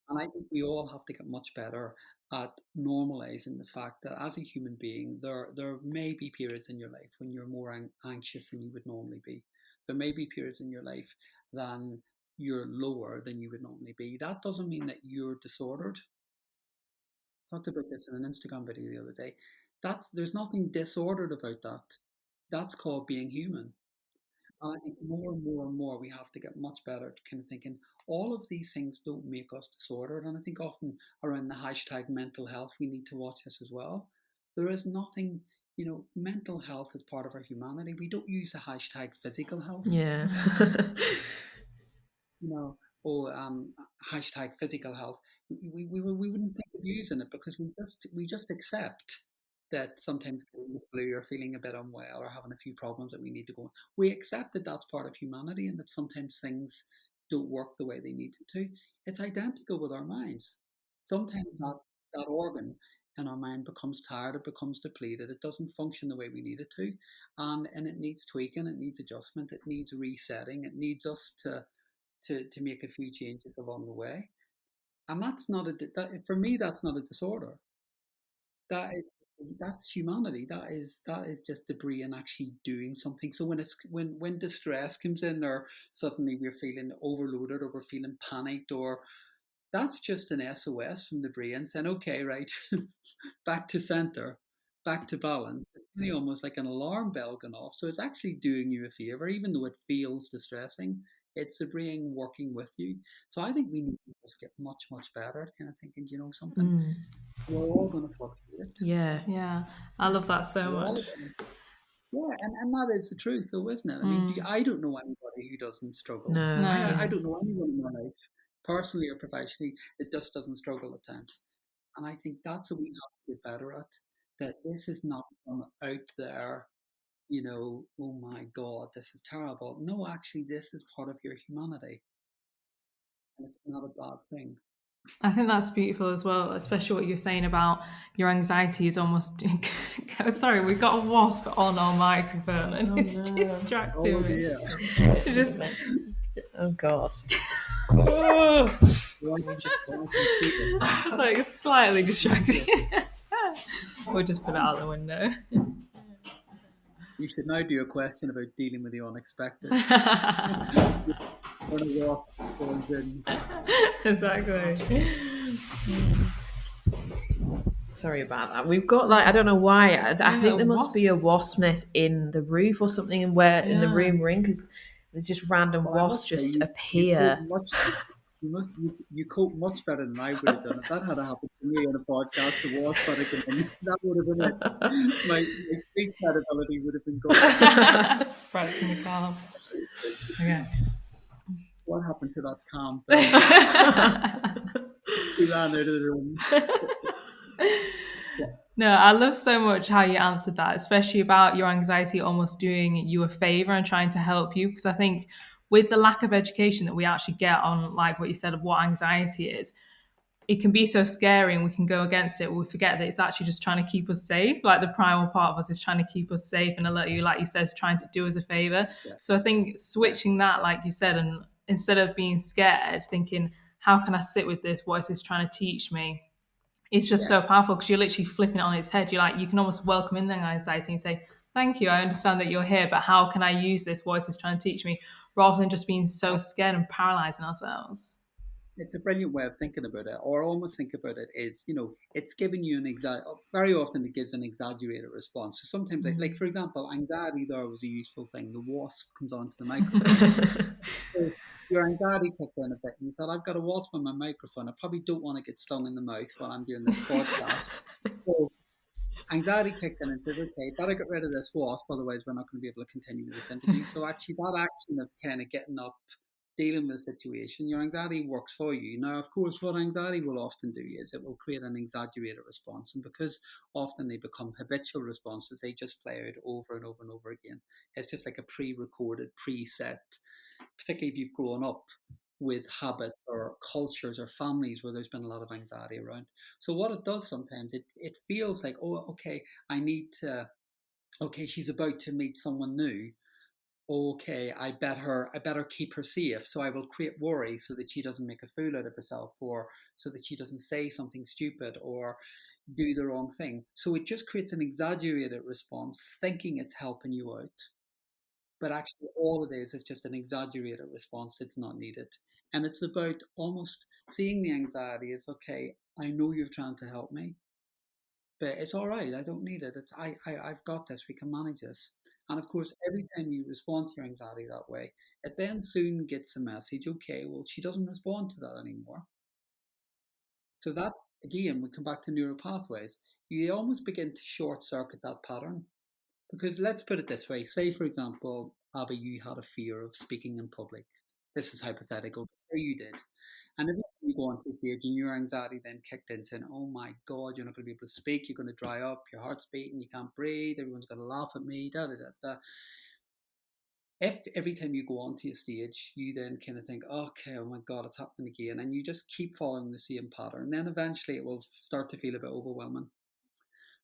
And I think we all have to get much better at normalizing the fact that as a human being, there may be periods in your life when you're more anxious than you would normally be. There may be periods in your life than you're lower than you would normally be. That doesn't mean that you're disordered. I talked about this in an Instagram video the other day. There's nothing disordered about that. That's called being human. And I think more and more and more we have to get much better at kind of thinking all of these things don't make us disordered. And I think often around the hashtag mental health, we need to watch this as well. There is nothing, mental health is part of our humanity. We don't use the hashtag physical health. Yeah. Or hashtag physical health. We wouldn't think of using it because we just accept that sometimes getting the flu or feeling a bit unwell or having a few problems that we need to go on. We accept that that's part of humanity and that sometimes things don't work the way they need to. It's identical with our minds. Sometimes that organ in our mind becomes tired, it becomes depleted, it doesn't function the way we need it to, and it needs tweaking, it needs adjustment, it needs resetting, it needs us to make a few changes along the way. And that's not for me, that's not a disorder. That's humanity. That is just the brain actually doing something. So when distress comes in, or suddenly we're feeling overloaded, or we're feeling panicked, or that's just an SOS from the brain saying, okay, right, back to center, back to balance. It's really almost like an alarm bell going off. So it's actually doing you a favor, even though it feels distressing. It's the brain working with you. So I think we need to just get much, much better at kind of thinking, something, we're all going to fluctuate. Yeah. I love that so much. Yeah, and that is the truth, though, isn't it? I mean, I don't know anybody who doesn't struggle. No. I don't know anyone in my life, personally or professionally, that just doesn't struggle at times. And I think that's what we have to get better at. That this is not some out there, oh my God, this is terrible. No, actually, this is part of your humanity. And it's not a bad thing. I think that's beautiful as well, especially what you're saying about your anxiety is almost. Sorry, we've got a wasp on our microphone and it's distracting me. Just... Oh God. It's like slightly distracting. We'll just put it out the window. You should now do a question about dealing with the unexpected. When a wasp goes in. Exactly. Sorry about that. We've got I don't know why. I think there must be a wasp nest in the roof or something, in the room we're in, because there's just random wasps just appear. You cope much better than I would have done. If that had happened to me in a podcast, the wasp had come in, that would have been it. My speech credibility would have been gone. Right, can we calm? Okay. What happened to that calm? He ran out of the room. No, I love so much how you answered that, especially about your anxiety almost doing you a favor and trying to help you. Because I think with the lack of education that we actually get on, like what you said, of what anxiety is, it can be so scary and we can go against it. We forget that it's actually just trying to keep us safe. Like the primal part of us is trying to keep us safe and alert you, like you said, is trying to do us a favor. Yeah. So I think switching that, like you said, and instead of being scared, thinking, how can I sit with this? What is this trying to teach me? It's just so powerful because you're literally flipping it on its head. You're like, you can almost welcome in the anxiety and say, thank you, I understand that you're here, but how can I use this? What is this trying to teach me? Rather than just being so scared and paralyzing ourselves. It's a brilliant way of thinking about it, or almost think about it is, it's giving you very often it gives an exaggerated response. So sometimes, like for example, anxiety there was a useful thing. The wasp comes onto the microphone. So your anxiety kicked in a bit and you said, I've got a wasp on my microphone. I probably don't want to get stung in the mouth while I'm doing this podcast. So anxiety kicked in and says, okay, better get rid of this wasp, otherwise we're not going to be able to continue with this interview. So actually that action of kind of getting up, dealing with the situation, your anxiety works for you. Now, of course, what anxiety will often do is it will create an exaggerated response. And because often they become habitual responses, they just play out over and over and over again. It's just like a pre-recorded, preset, particularly if you've grown up, with habits or cultures or families where there's been a lot of anxiety around. So what it does sometimes, it feels like, oh, okay, I need to, okay, she's about to meet someone new. Okay, I better keep her safe. So I will create worry so that she doesn't make a fool out of herself, or so that she doesn't say something stupid or do the wrong thing. So it just creates an exaggerated response, thinking it's helping you out. But actually, all it is just an exaggerated response. It's not needed. And it's about almost seeing the anxiety as, okay, I know you're trying to help me, but it's all right. I don't need it. I've got this. We can manage this. And of course, every time you respond to your anxiety that way, it then soon gets a message. Okay, well, she doesn't respond to that anymore. So that's, again, we come back to neural pathways. You almost begin to short circuit that pattern. Because let's put it this way. Say, for example, Abby, you had a fear of speaking in public. This is hypothetical, but say you did. And every time you go onto stage and your anxiety then kicked in, saying, oh my God, you're not going to be able to speak, you're going to dry up, your heart's beating, you can't breathe, everyone's going to laugh at me, da da da da. If every time you go onto a stage, you then kind of think, okay, oh my God, it's happening again, and you just keep following the same pattern, then eventually it will start to feel a bit overwhelming.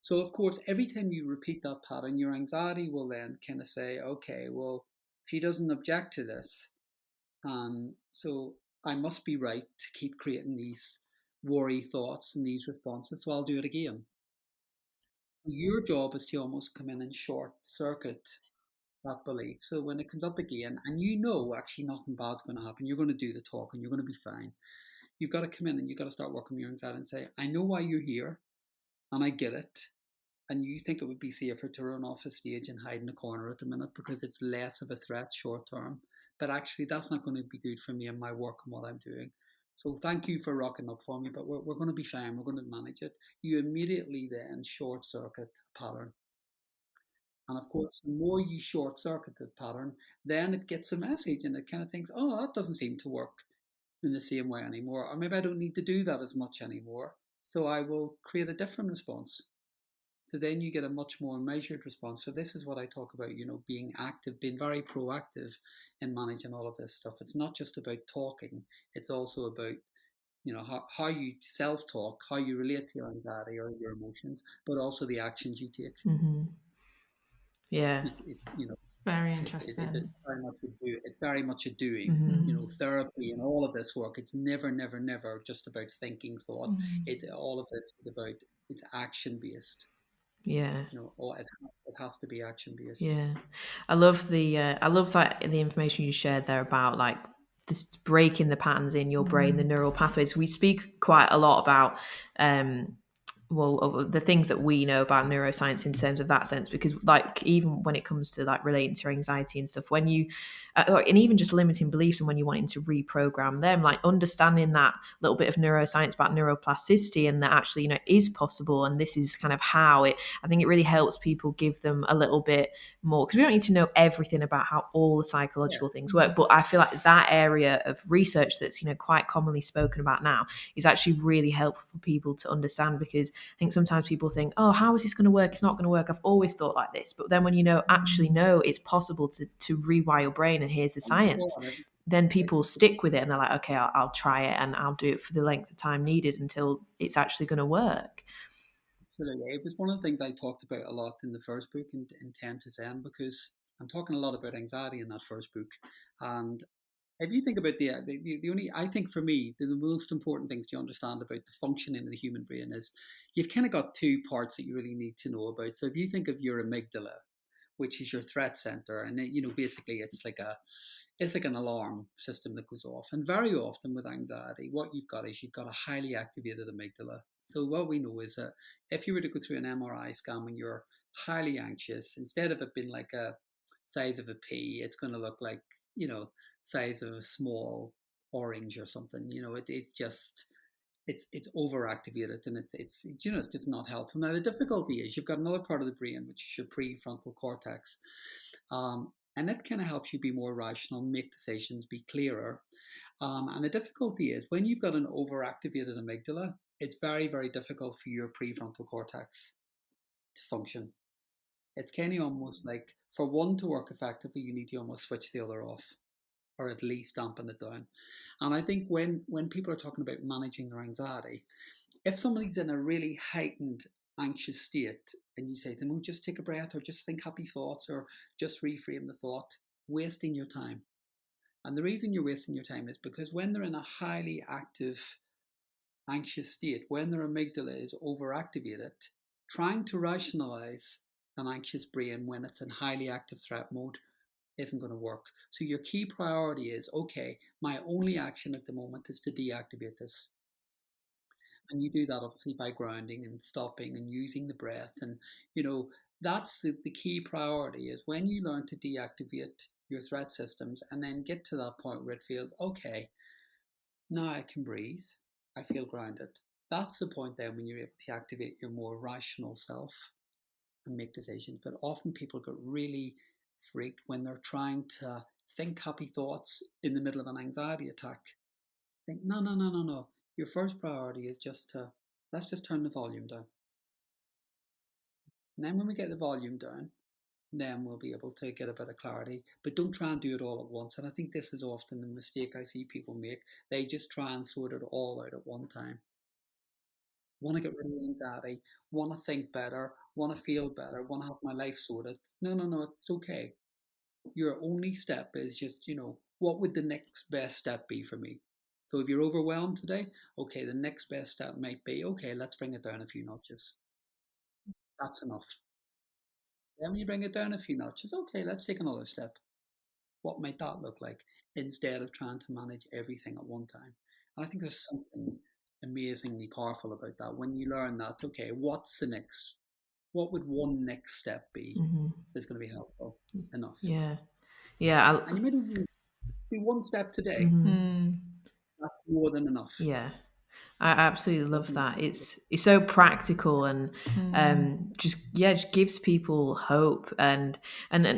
So, of course, every time you repeat that pattern, your anxiety will then kind of say, okay, well, she doesn't object to this. So I must be right to keep creating these worry thoughts and these responses. So I'll do it again. Your job is to almost come in and short circuit that belief. So when it comes up again, and you know actually nothing bad's going to happen, you're going to do the talk and you're going to be fine. You've got to come in and you've got to start working with your anxiety and say, I know why you're here and I get it. And you think it would be safer to run off a stage and hide in a corner at the minute because it's less of a threat short term. But actually, that's not going to be good for me and my work and what I'm doing. So thank you for rocking up for me, but we're going to be fine. We're going to manage it. You immediately then short circuit a pattern. And of course, the more you short circuit the pattern, then it gets a message and it kind of thinks, oh, that doesn't seem to work in the same way anymore. Or maybe I don't need to do that as much anymore. So I will create a different response. So then you get a much more measured response. So this is what I talk about, being active, being very proactive in managing all of this stuff. It's not just about talking. It's also about, how you self-talk, how you relate to your anxiety or your emotions, but also the actions you take. Mm-hmm. Yeah. Very It's interesting. very much a do. It's very much a doing. Mm-hmm. Therapy and all of this work. It's never, never, never just about thinking thoughts. All of this is about, it's action based. Yeah. Or it has to be action based. Yeah. I love that the information you shared there about like this breaking the patterns in your brain, the neural pathways. We speak quite a lot about the things that we know about neuroscience in terms of that sense, because like even when it comes to like relating to your anxiety and stuff, when you and even just limiting beliefs, and when you're wanting to reprogram them, like understanding that little bit of neuroscience about neuroplasticity, and that actually is possible, and this is kind of how it, I think it really helps people, give them a little bit more, because we don't need to know everything about how all the psychological things work, but I feel like that area of research that's quite commonly spoken about now is actually really helpful for people to understand, because I think sometimes people think, oh, how is this going to work? It's not going to work. I've always thought like this. But then when actually know it's possible to rewire your brain, and here's the science, then people stick with it and they're like, okay, I'll try it, and I'll do it for the length of time needed until it's actually going to work. Absolutely. It was one of the things I talked about a lot in the first book, in 10 to Zen, because I'm talking a lot about anxiety in that first book. And if you think about the only, I think for me, the most important things to understand about the functioning of the human brain is you've kind of got two parts that you really need to know about. So if you think of your amygdala, which is your threat center, and basically it's like an alarm system that goes off. And very often with anxiety, what you've got is you've got a highly activated amygdala. So what we know is that if you were to go through an MRI scan when you're highly anxious, instead of it being like a size of a pea, it's going to look like, size of a small orange or something. It's overactivated, and it's just not helpful. Now the difficulty is you've got another part of the brain, which is your prefrontal cortex, and it kind of helps you be more rational, make decisions, be clearer. And the difficulty is when you've got an overactivated amygdala, it's very, very difficult for your prefrontal cortex to function. It's kind of almost like for one to work effectively, you need to almost switch the other off. or at least dampen it down. And I think when people are talking about managing their anxiety, if somebody's in a really heightened anxious state and you say to them, oh, just take a breath or just think happy thoughts or just reframe the thought, wasting your time. And the reason you're wasting your time is because when they're in a highly active anxious state, when their amygdala is overactivated, trying to rationalize an anxious brain when it's in highly active threat mode isn't going to work. So your key priority is, okay, my only action at the moment is to deactivate this. And you do that obviously by grounding and stopping and using the breath. And, that's the key priority is when you learn to deactivate your threat systems and then get to that point where it feels, okay, now I can breathe. I feel grounded. That's the point then when you're able to activate your more rational self and make decisions. But often people get really freaked when they're trying to think happy thoughts in the middle of an anxiety attack. Think, no, no, no, no, no. Your first priority is let's just turn the volume down. And then when we get the volume down, then we'll be able to get a bit of clarity. But don't try and do it all at once. And I think this is often the mistake I see people make. They just try and sort it all out at one time. Want to get rid of the anxiety, want to think better, want to feel better, want to have my life sorted. No, no, no, it's okay. Your only step is just, what would the next best step be for me? So if you're overwhelmed today, okay, the next best step might be, okay, let's bring it down a few notches. That's enough. Then when you bring it down a few notches, okay, let's take another step. What might that look like instead of trying to manage everything at one time? And I think there's something amazingly powerful about that. When you learn that, okay, what would one next step be that's going to be helpful enough? Yeah. And you might even do one step today. That's more than enough. Yeah. I absolutely love that. It's so practical and just gives people hope and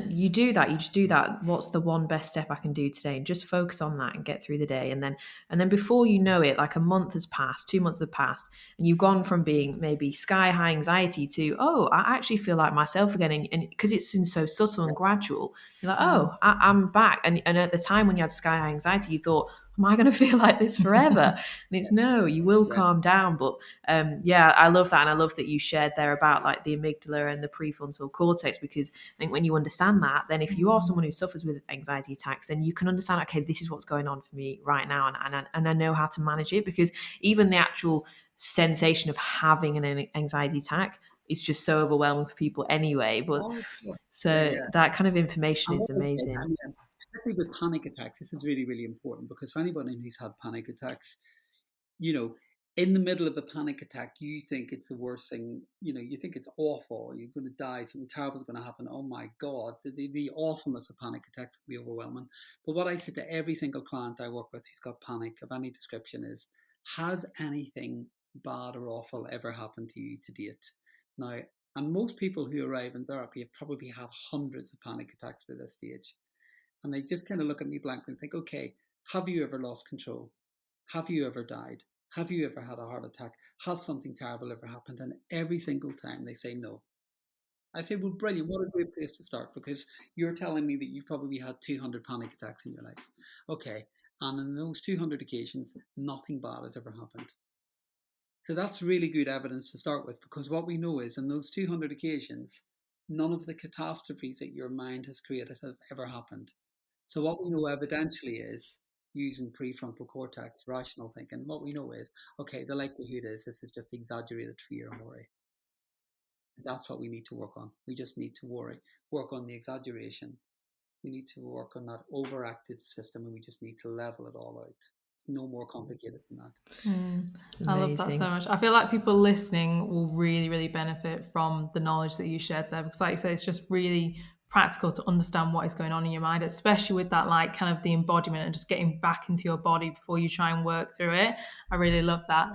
you do that. You just do that. What's the one best step I can do today? And just focus on that and get through the day. And then before you know it, like a month has passed, 2 months have passed, and you've gone from being maybe sky high anxiety to, oh, I actually feel like myself again. And because it's been so subtle and gradual, you're like, oh, I'm back. And at the time when you had sky high anxiety, you thought, am I going to feel like this forever? And it's no, you will calm down. But I love that. And I love that you shared there about like the amygdala and the prefrontal cortex, because I think when you understand that, then if you are someone who suffers with anxiety attacks, then you can understand, okay, this is what's going on for me right now. And I know how to manage it, because even the actual sensation of having an anxiety attack is just so overwhelming for people anyway. But that kind of information is amazing. Particularly with panic attacks, this is really, really important, because for anybody who's had panic attacks, in the middle of a panic attack, you think it's the worst thing, you think it's awful, you're going to die, something terrible is going to happen. Oh my God, the awfulness of panic attacks can be overwhelming. But what I say to every single client I work with who's got panic of any description is, has anything bad or awful ever happened to you to date? Now, and most people who arrive in therapy have probably had hundreds of panic attacks by this stage. And they just kind of look at me blankly and think, okay, have you ever lost control? Have you ever died? Have you ever had a heart attack? Has something terrible ever happened? And every single time they say no. I say, well, brilliant. What a great place to start, because you're telling me that you've probably had 200 panic attacks in your life. Okay. And in those 200 occasions, nothing bad has ever happened. So that's really good evidence to start with, because what we know is in those 200 occasions, none of the catastrophes that your mind has created have ever happened. So what we know evidentially is, using prefrontal cortex, rational thinking, what we know is, okay, the likelihood is this is just exaggerated fear and worry. That's what we need to work on. We just need to work on the exaggeration. We need to work on that overactive system, and we just need to level it all out. It's no more complicated than that. I love that so much. I feel like people listening will really, really benefit from the knowledge that you shared there, because like you say, it's just really practical to understand what is going on in your mind, especially with that, like kind of the embodiment and just getting back into your body before you try and work through it. I really love that.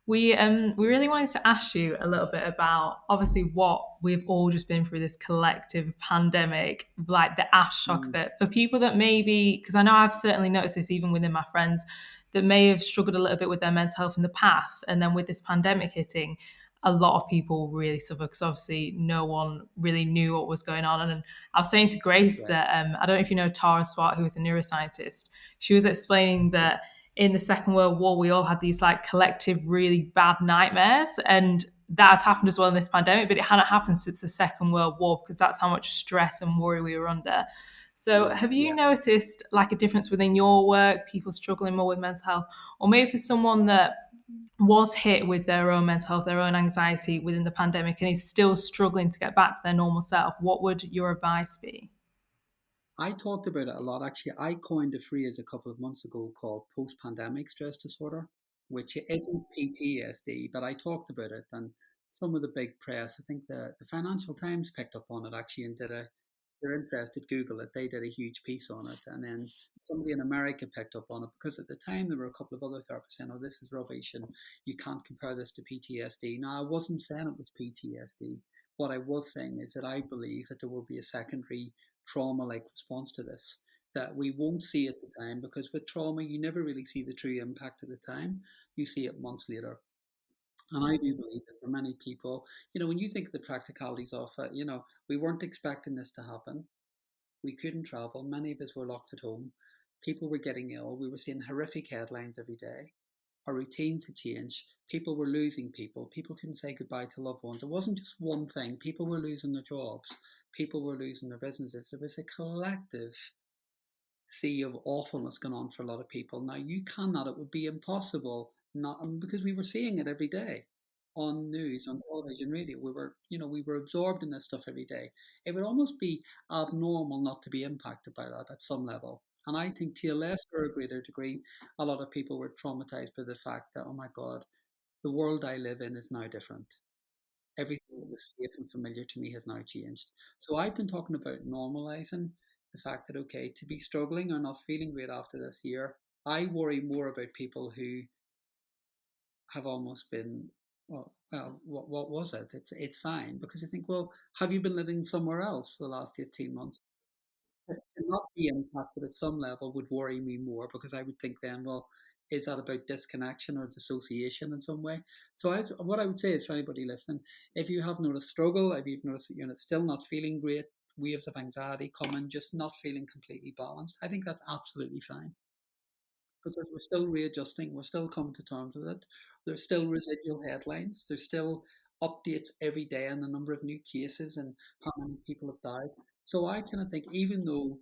We really wanted to ask you a little bit about, obviously, what we've all just been through, this collective pandemic, like the aftershock of it. For people that maybe, because I know I've certainly noticed this even within my friends, that may have struggled a little bit with their mental health in the past, and then with this pandemic hitting, a lot of people really suffer because obviously no one really knew what was going on. And I was saying to Grace Right. that I don't know if you know Tara Swart, who is a neuroscientist. She was explaining that in the Second World War, we all had these like collective, really bad nightmares, and that has happened as well in this pandemic. But it hadn't happened since the Second World War because that's how much stress and worry we were under. So, Yeah, have you yeah. noticed like a difference within your work, people struggling more with mental health, or maybe for someone that was hit with their own mental health, their own anxiety within the pandemic, and is still struggling to get back to their normal self? What would your advice be? I talked about it a lot. Actually, I coined a phrase a couple of months ago called post-pandemic stress disorder, which isn't PTSD, but I talked about it, and some of the big press, I think the Financial Times picked up on it actually and did a, they're interested, Google it, they did a huge piece on it. And then somebody in America picked up on it because at the time there were a couple of other therapists saying, oh, this is rubbish and you can't compare this to PTSD. Now, I wasn't saying it was PTSD. What I was saying is that I believe that there will be a secondary trauma like response to this that we won't see at the time, because with trauma you never really see the true impact at the time, you see it months later. And I do believe that for many people, when you think of the practicalities of it, we weren't expecting this to happen. We couldn't travel, many of us were locked at home, people were getting ill, we were seeing horrific headlines every day. Our routines had changed. People were losing people. People couldn't say goodbye to loved ones. It wasn't just one thing. People were losing their jobs. People were losing their businesses. There was a collective sea of awfulness going on for a lot of people. Now, you cannot, it would be impossible, not because we were seeing it every day on news, on television, radio. We were absorbed in this stuff every day. It would almost be abnormal not to be impacted by that at some level. And I think to a lesser or a greater degree, a lot of people were traumatized by the fact that, oh my God, the world I live in is now different. Everything that was safe and familiar to me has now changed. So I've been talking about normalizing the fact that, okay, to be struggling or not feeling great after this year, I worry more about people who have almost been, well, what was it? It's fine, because I think, well, have you been living somewhere else for the last 18 months? To not be impacted at some level would worry me more, because I would think then, well, is that about disconnection or dissociation in some way? So what I would say is for anybody listening, if you have noticed struggle, if you've noticed that you're still not feeling great, waves of anxiety coming, just not feeling completely balanced, I think that's absolutely fine, because we're still readjusting, we're still coming to terms with it. There's still residual headlines, there's still updates every day on the number of new cases and how many people have died. So I kind of think, even though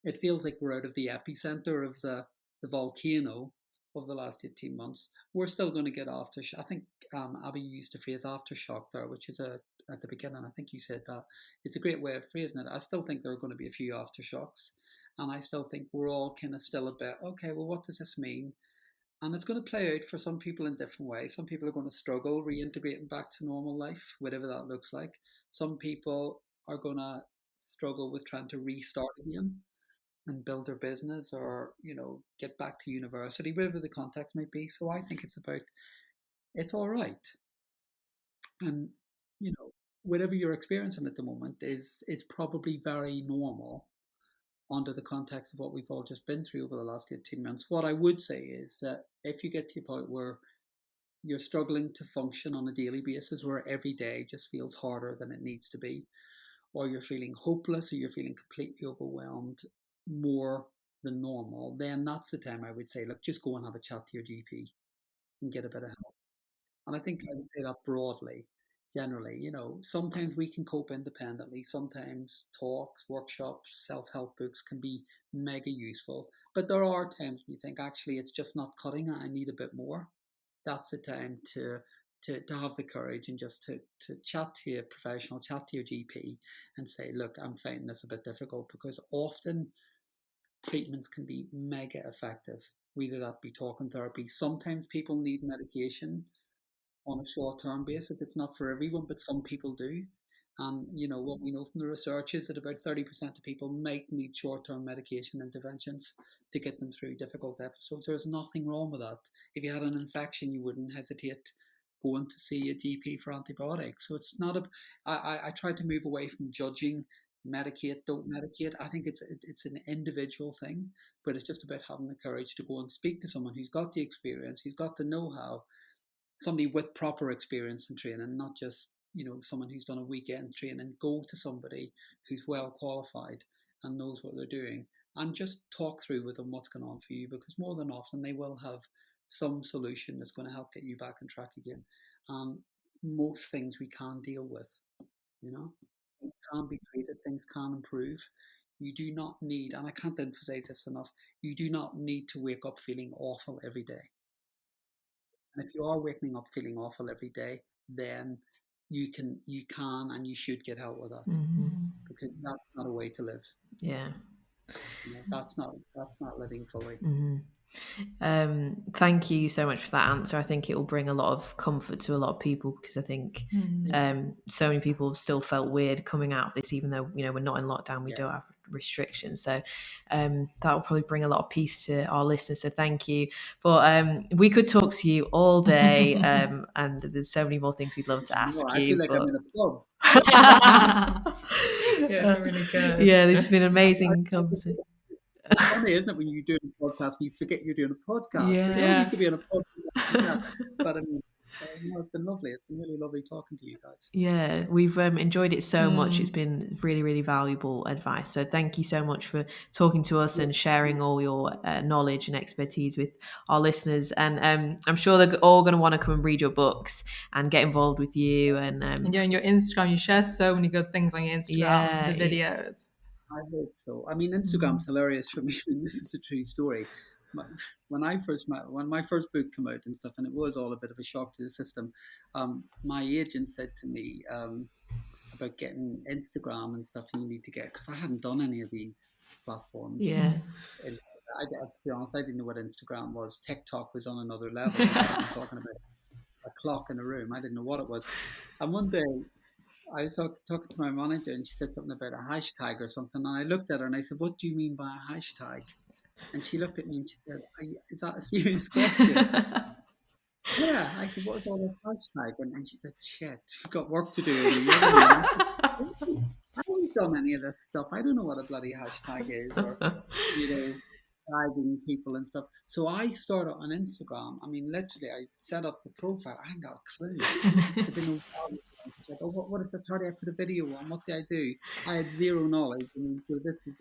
it feels like we're out of the epicenter of the volcano of the last 18 months, we're still going to get aftershock. I think Abby used the phrase aftershock there, which is at the beginning. I think you said that. It's a great way of phrasing it. I still think there are going to be a few aftershocks. And I still think we're all kind of still a bit, okay, well, what does this mean? And it's going to play out for some people in different ways. Some people are going to struggle reintegrating back to normal life, whatever that looks like. Some people are going to struggle with trying to restart again and build their business, or get back to university, whatever the context might be. So I think it's about, it's all right. And whatever you're experiencing at the moment is probably very normal under the context of what we've all just been through over the last 18 months. What I would say is that if you get to a point where you're struggling to function on a daily basis, where every day just feels harder than it needs to be, or you're feeling hopeless, or you're feeling completely overwhelmed more than normal, then that's the time I would say, look, just go and have a chat to your GP and get a bit of help. And I think I would say that broadly, generally. Sometimes we can cope independently. Sometimes talks, workshops, self help books can be mega useful. But there are times when you think, actually, it's just not cutting it. I need a bit more. That's the time to have the courage and just to chat to a professional, chat to your GP and say, look, I'm finding this a bit difficult, because often treatments can be mega effective, whether that be talking therapy. Sometimes people need medication on a short-term basis. It's not for everyone, but some people do. And what we know from the research is that about 30% of people might need short-term medication interventions to get them through difficult episodes. There's nothing wrong with that. If you had an infection, you wouldn't hesitate going to see a GP for antibiotics. So it's not a. I try to move away from judging. Medicate, don't medicate. I think it's an individual thing, but it's just about having the courage to go and speak to someone who's got the experience, who's got the know-how, somebody with proper experience in training, not just, someone who's done a weekend training. Go to somebody who's well qualified and knows what they're doing, and just talk through with them what's going on for you, because more than often they will have some solution that's going to help get you back on track again. Most things we can deal with, things can be treated, things can improve. You do not need, and I can't emphasize this enough, you do not need to wake up feeling awful every day. And if you are waking up feeling awful every day, then you can and you should get help with that, because that's not a way to live. Yeah. That's not living fully. Thank you so much for that answer. I think it will bring a lot of comfort to a lot of people, because I think so many people have still felt weird coming out of this, even though we're not in lockdown, we don't have restrictions. So that will probably bring a lot of peace to our listeners. So thank you. But we could talk to you all day, and there's so many more things we'd love to ask you. I feel like I'm in a pub. Yeah, it's really good. Yeah, this has been an amazing conversation. It's funny, isn't it, when you're doing a podcast, you forget you're doing a podcast. Yeah. You could be in a podcast. But I mean, it's been lovely. It's been really lovely talking to you guys. Yeah, we've enjoyed it so much. It's been really, really valuable advice. So thank you so much for talking to us and sharing all your knowledge and expertise with our listeners. And I'm sure they're all going to want to come and read your books and get involved with you. And on your Instagram, you share so many good things on your Instagram, the videos. I hope so. I mean, Instagram's hilarious for me. This is a true story. When my first book came out and stuff, and it was all a bit of a shock to the system, my agent said to me about getting Instagram and stuff, and you need to get, because I hadn't done any of these platforms. Yeah. To be honest, I didn't know what Instagram was. TikTok was on another level. I'm talking about a clock in a room. I didn't know what it was. And one day, I was talking to my manager, and she said something about a hashtag or something. And I looked at her and I said, "What do you mean by a hashtag?" And she looked at me and she said, "Is that a serious question?" Yeah. I said, "What is all this hashtag?" And she said, "Shit, we've got work to do." I haven't done any of this stuff. I don't know what a bloody hashtag is, or tagging people and stuff. So I started on Instagram. I mean, literally, I set up the profile. I ain't got a clue. I didn't know. Like, oh, what is this? How do I put a video on? What do I do? I had zero knowledge. I mean, so this is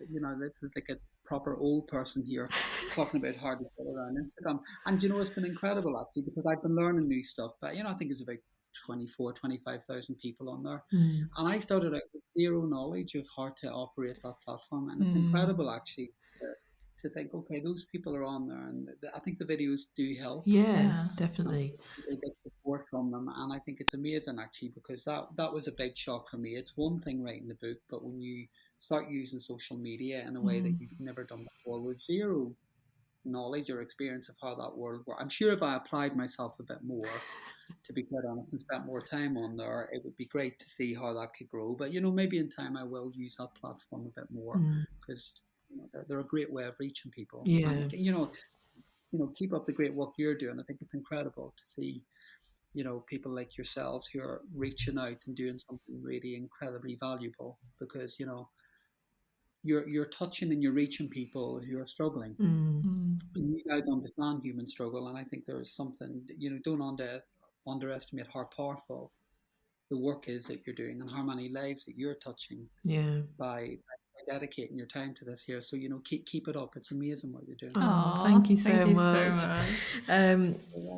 like a proper old person here talking about how to get around Instagram. And it's been incredible actually, because I've been learning new stuff. But I think it's about 25,000 people on there. And I started out with zero knowledge of how to operate that platform. And it's incredible actually to think, okay, those people are on there, and I think the videos do help. Yeah, definitely. They get support from them, and I think it's amazing actually, because that was a big shock for me. It's one thing writing the book, but when you start using social media in a way that you've never done before, with zero knowledge or experience of how that world works, I'm sure if I applied myself a bit more, to be quite honest, and spent more time on there, it would be great to see how that could grow. But maybe in time I will use that platform a bit more, because they're a great way of reaching people. Yeah. And, keep up the great work you're doing. I think it's incredible to see, people like yourselves who are reaching out and doing something really incredibly valuable, because, you're touching and you're reaching people who are struggling. And you guys understand human struggle. And I think there is something, don't underestimate how powerful the work is that you're doing, and how many lives that you're touching by dedicating your time to this here. So keep it up. It's amazing what you're doing. Thank you so much.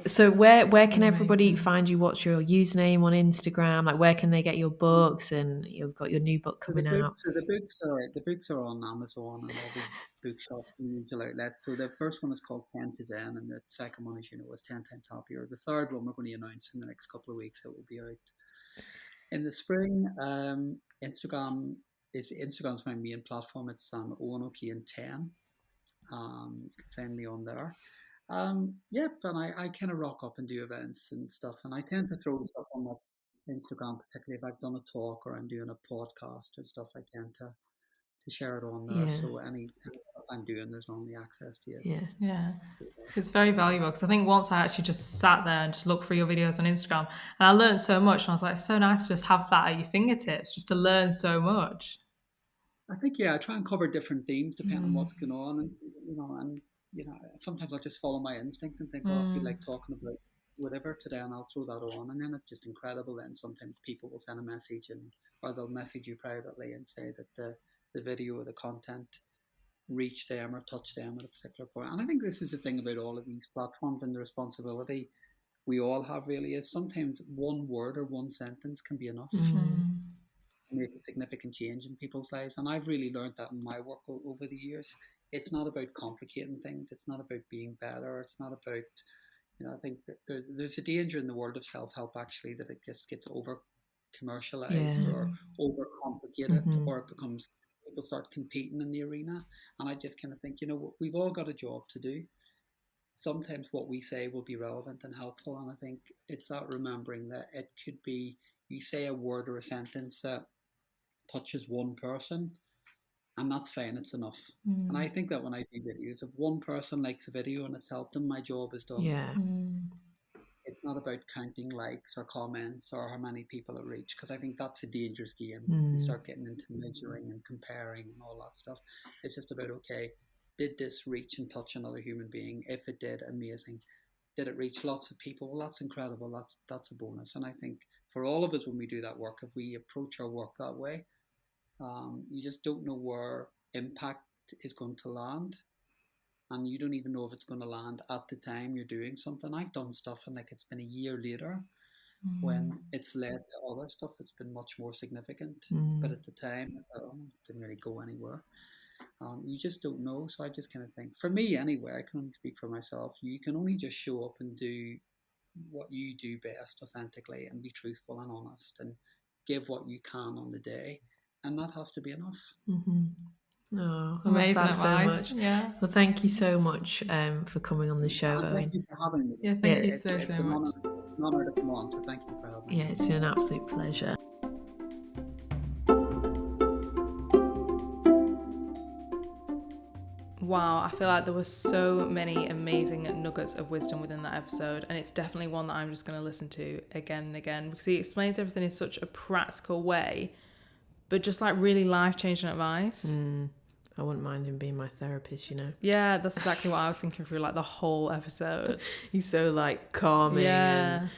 So where can everybody find you? What's your username on Instagram? Like, where can they get your books? And you've got your new book coming out. So the books are on Amazon and all the bookshops and digital outlets. So the first one is called 10 to Zen, and the second one, is 10 times happier. The third one we're going to announce in the next couple of weeks. It will be out in the spring. Instagram's my main platform. It's Owen O'Kane 10. You can find me on there. And I kind of rock up and do events and stuff, and I tend to throw stuff on my Instagram, particularly if I've done a talk or I'm doing a podcast and stuff. I tend to share it on there. So any stuff I'm doing, there's normally access to it. Yeah. It's very valuable, because I think once I actually just sat there and just looked through your videos on Instagram, and I learned so much, and I was like, it's so nice to just have that at your fingertips, just to learn so much. I think, I try and cover different themes depending on what's going on, and sometimes I just follow my instinct and think, I feel like talking about whatever today, and I'll throw that on. And then it's just incredible. And sometimes people will send a message, or they'll message you privately and say that the video or the content reach them or touch them at a particular point. And I think this is the thing about all of these platforms, and the responsibility we all have really is sometimes one word or one sentence can be enough to make a significant change in people's lives. And I've really learned that in my work over the years. It's not about complicating things. It's not about being better. It's not about, I think that there's a danger in the world of self-help actually, that it just gets over commercialized or over complicated, or it becomes, people start competing in the arena. And I just kind of think, we've all got a job to do. Sometimes what we say will be relevant and helpful. And I think it's that remembering that it could be, you say a word or a sentence that touches one person, and that's fine, it's enough. And I think that when I do videos, if one person likes a video and it's helped them, my job is done. It's not about counting likes or comments or how many people it reach, because I think that's a dangerous game. You start getting into measuring and comparing and all that stuff. It's just about, okay, did this reach and touch another human being? If it did, amazing. Did it reach lots of people? Well, that's incredible. That's a bonus. And I think for all of us, when we do that work, if we approach our work that way, you just don't know where impact is going to land. And you don't even know if it's going to land at the time you're doing something. I've done stuff and like it's been a year later when it's led to other stuff that's been much more significant. But at the time, I thought, it didn't really go anywhere. You just don't know. So I just kind of think, for me anyway, I can only speak for myself. You can only just show up and do what you do best authentically and be truthful and honest and give what you can on the day. And that has to be enough. Oh, amazing advice. So much. Yeah. Well, thank you so much for coming on the show, Owen. Thank you for having me. Yeah, thank you so much. It's an honor to come on, so thank you for having me. Yeah, it's been an absolute pleasure. Wow, I feel like there were so many amazing nuggets of wisdom within that episode, and it's definitely one that I'm just going to listen to again and again, because he explains everything in such a practical way, but just like really life-changing advice. I wouldn't mind him being my therapist, Yeah, that's exactly what I was thinking through like the whole episode. He's so like calming and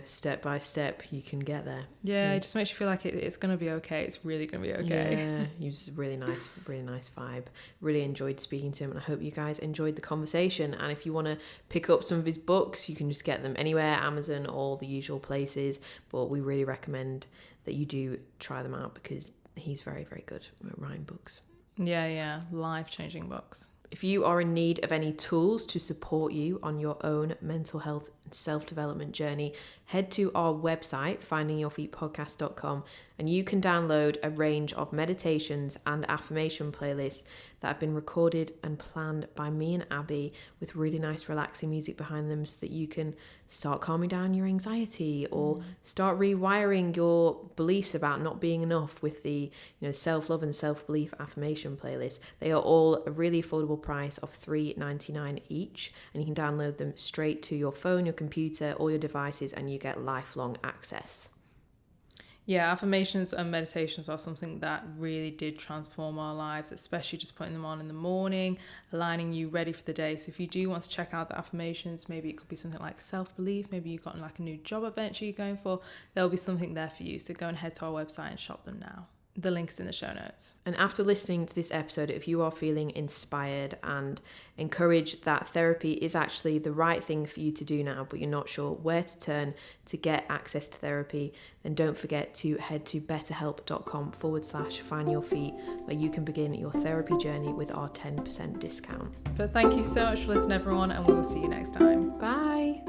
step by step you can get there. Yeah, it just makes you feel like it's going to be okay. It's really going to be okay. Yeah, he was really nice vibe. Really enjoyed speaking to him, and I hope you guys enjoyed the conversation. And if you want to pick up some of his books, you can just get them anywhere, Amazon, all the usual places. But we really recommend that you do try them out, because he's very, very good at writing books. Yeah, life-changing books. If you are in need of any tools to support you on your own mental health and self-development journey, head to our website, findingyourfeetpodcast.com, and you can download a range of meditations and affirmation playlists that have been recorded and planned by me and Abby with really nice relaxing music behind them, so that you can start calming down your anxiety or start rewiring your beliefs about not being enough with the self-love and self-belief affirmation playlist. They are all a really affordable price of $3.99 each, and you can download them straight to your phone, your computer, or your devices, and you get lifelong access. Yeah, affirmations and meditations are something that really did transform our lives, especially just putting them on in the morning, aligning you ready for the day. So if you do want to check out the affirmations, maybe it could be something like self-belief, maybe you've got like a new job adventure you're going for, there'll be something there for you. So go and head to our website and shop them now. The link's in the show notes. And after listening to this episode, if you are feeling inspired and encouraged that therapy is actually the right thing for you to do now, but you're not sure where to turn to get access to therapy, then don't forget to head to betterhelp.com/findyourfeet, where you can begin your therapy journey with our 10% discount. But thank you so much for listening, everyone, and we will see you next time. Bye.